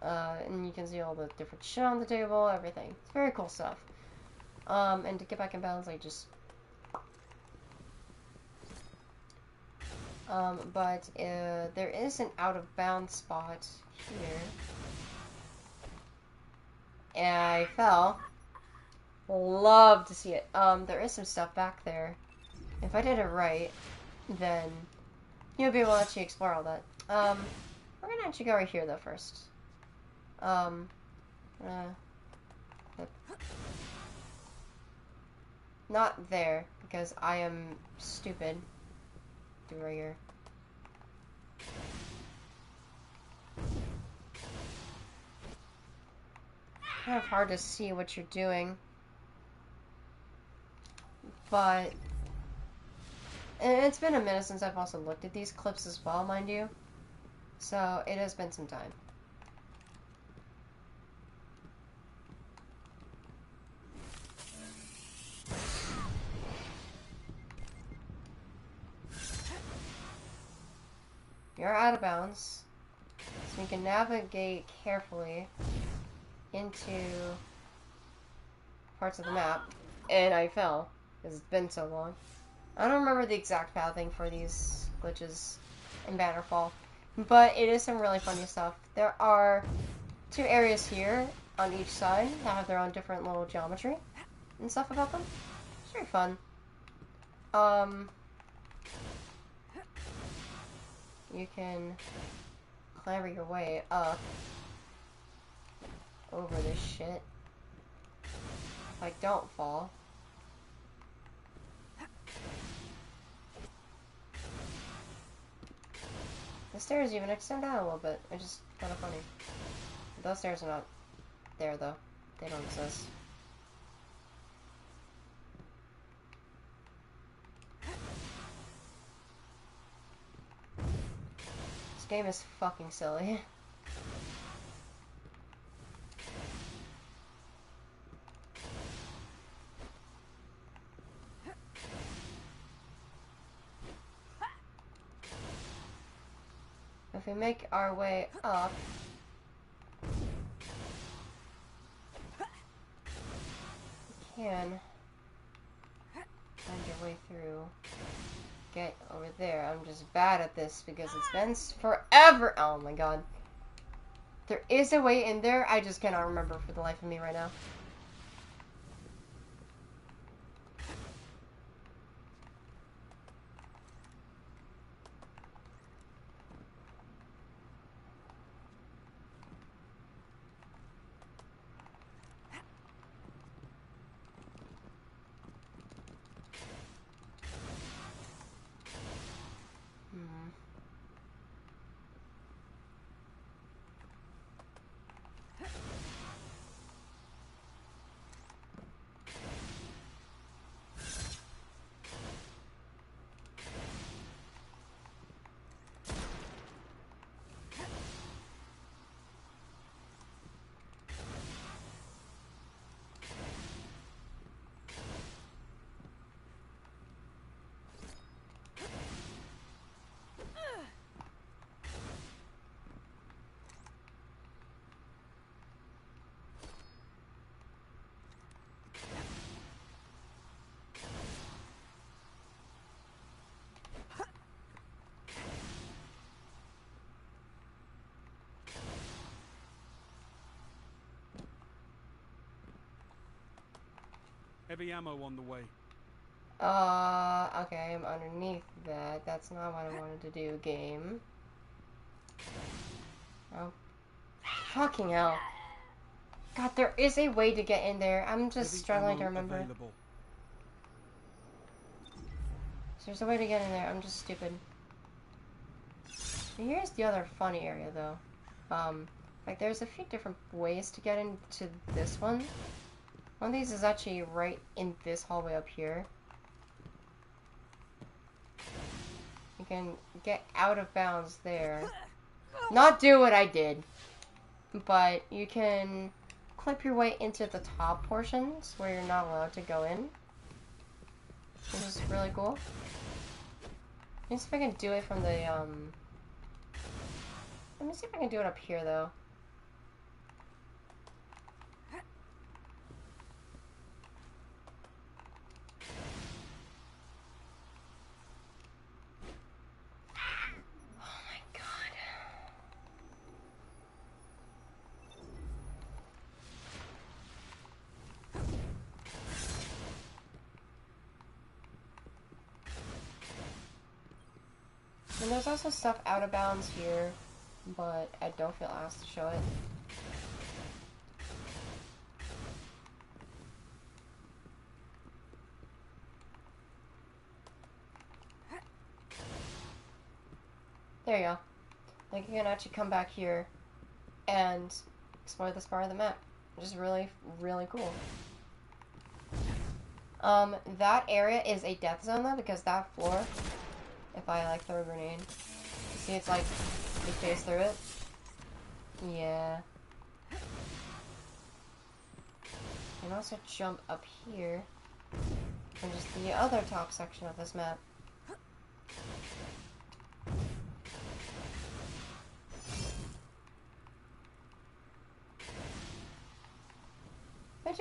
And you can see all the different shit on the table, everything. It's very cool stuff. And to get back in balance, I just... but there is an out-of-bounds spot here. And I fell. Love to see it. There is some stuff back there. If I did it right, then you'll be able to actually explore all that. We're gonna actually go right here though first. Not there, because I am stupid. Do right here. Kind of hard to see what you're doing. But it's been a minute since I've also looked at these clips as well, mind you. So it has been some time. You're out of bounds, so we can navigate carefully into parts of the map. And I fell, because it's been so long. I don't remember the exact pathing for these glitches in Bannerfall, but it is some really funny stuff. There are 2 areas here on each side that have their own different little geometry and stuff about them. It's very fun. You can clamber your way up over this shit. Like, don't fall. The stairs even extend out a little bit. It's just kind of funny. Those stairs are not there, though. They don't exist. This game is fucking silly. If we make our way up, we can find your way through. Get over there. I'm just bad at this because it's been forever. Oh my god. There is a way in there. I just cannot remember for the life of me right now. Heavy ammo on the way. Okay, I'm underneath that. That's not what I wanted to do, game. Oh. Fucking hell. God, there is a way to get in there. I'm just Heavy struggling to ammo remember. available. There's a way to get in there. I'm just stupid. Here's the other funny area, though. Like, there's a few different ways to get into this one. One of these is actually right in this hallway up here. You can get out of bounds there. Not do what I did. But you can clip your way into the top portions where you're not allowed to go in. Which is really cool. Let me see if I can do it from the, Let me see if I can do it up here, though. And there's also stuff out of bounds here, but I don't feel asked to show it. There you go. Like, you can actually come back here and explore this part of the map, which is really, really cool. That area is a death zone, though, because that floor, if I, like, throw a grenade, you see it's like, you phase through it? Yeah. You can also jump up here from just the other top section of this map. Which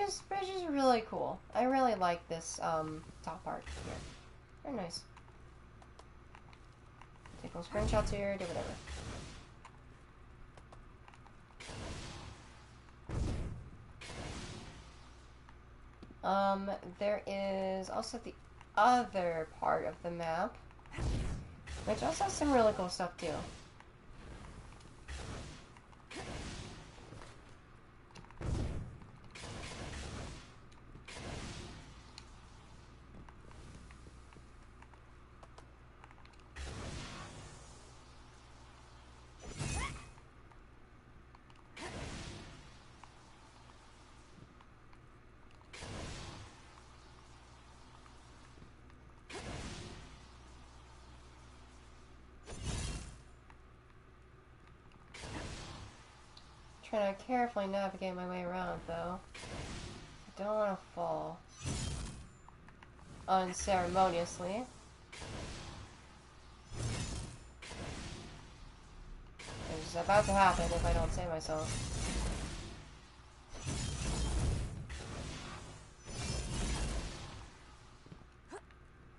is really cool. I really like this, top part here. Very nice. Take little screenshots here, do whatever. There is also the other part of the map, which also has some really cool stuff too. trying to carefully navigate my way around, though. I don't want to fall unceremoniously. It's about to happen if I don't save myself.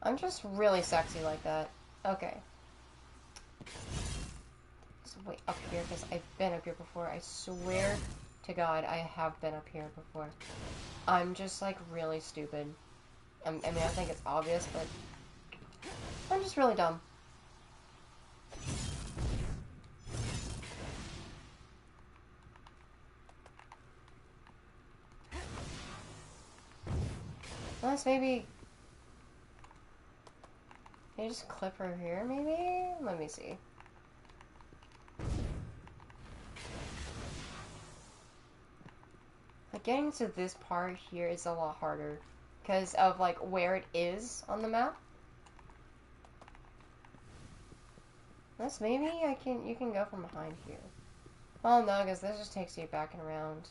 I'm just really sexy like that. Okay. Just wait up here, because I've been up here before. I swear to God, I have been up here before. I'm just, like, really stupid. I mean, I think it's obvious, but I'm just really dumb. Unless maybe... Can I just clip her here, maybe? Let me see. Like, getting to this part here is a lot harder. Because of, like, where it is on the map. Unless maybe you can go from behind here. Well, no, because this just takes you back and around.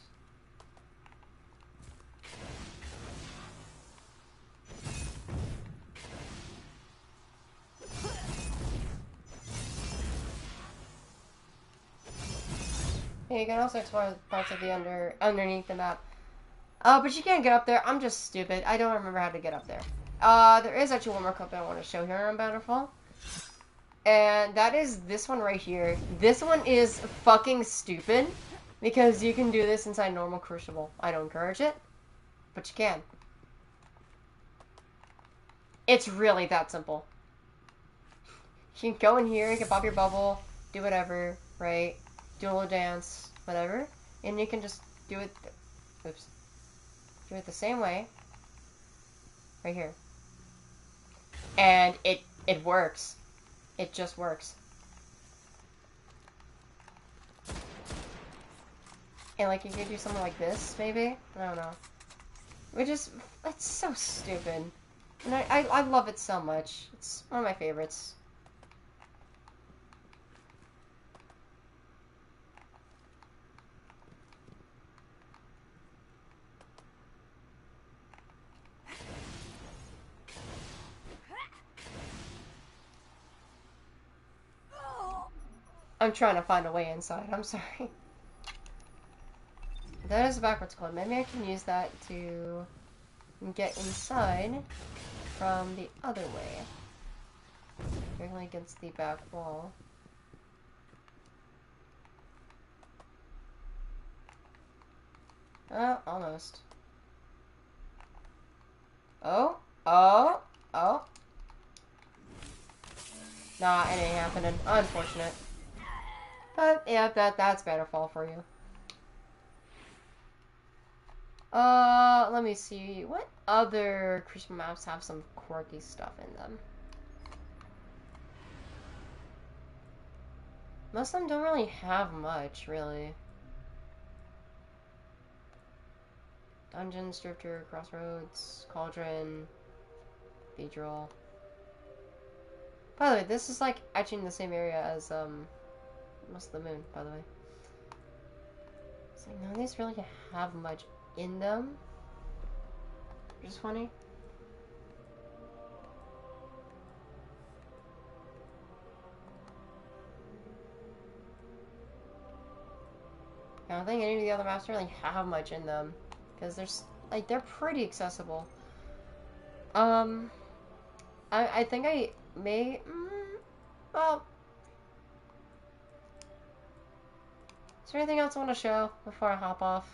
Yeah, you can also explore parts of the underneath the map. But you can't get up there. I'm just stupid. I don't remember how to get up there. There is actually one more clip I want to show here on Battlefall. And that is this one right here. This one is fucking stupid. Because you can do this inside normal Crucible. I don't encourage it. But you can. It's really that simple. You can go in here, you can pop your bubble, do whatever, right? Do a little dance, whatever. And you can just do it... Oops. Do it the same way. Right here. And it works. It just works. And like you could do something like this, maybe? I don't know. It's so stupid. And I love it so much. It's one of my favorites. I'm trying to find a way inside. I'm sorry. That is a backwards code. Maybe I can use that to get inside from the other way. Directly against the back wall. Almost. Oh. Nah, it ain't happening. Unfortunate. But, yeah, that's Battlefall for you. Let me see. What other Crucible maps have some quirky stuff in them? Most of them don't really have much, really. Dungeons, Drifter, Crossroads, Cauldron, Cathedral. By the way, this is like actually in the same area as Most of the Moon, by the way. It's like none of these really have much in them. Which is funny. I don't think any of the other maps really have much in them. Because there's like they're pretty accessible. I think I may well, is there anything else I want to show before I hop off?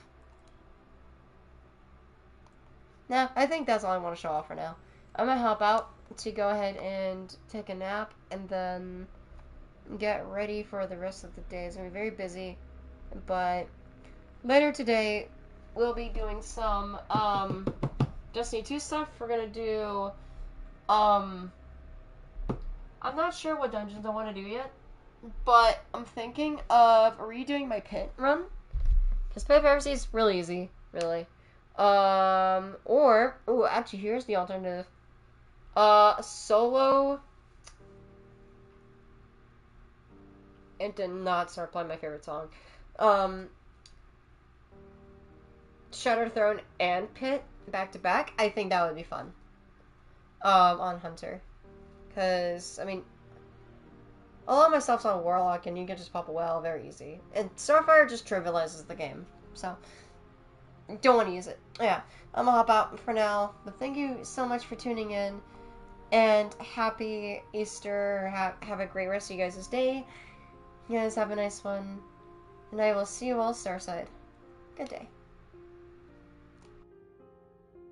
No, I think that's all I want to show off for now. I'm gonna hop out to go ahead and take a nap and then get ready for the rest of the day. It's gonna be very busy, but later today we'll be doing some Destiny 2 stuff. We're gonna do I'm not sure what dungeons I want to do yet, but I'm thinking of redoing my pit run. Because Pit Piracy is really easy, really. Actually, here's the alternative. Solo. It did not start playing my favorite song. Shattered Throne and Pit back to back, I think that would be fun. On Hunter. Because, I mean, a lot of my stuff's on Warlock, and you can just pop a well very easy. And Starfire just trivializes the game, so don't want to use it. Yeah, I'm gonna hop out for now, but thank you so much for tuning in, and happy Easter. Have a great rest of you guys' day. You guys have a nice one, and I will see you all Starside. Good day.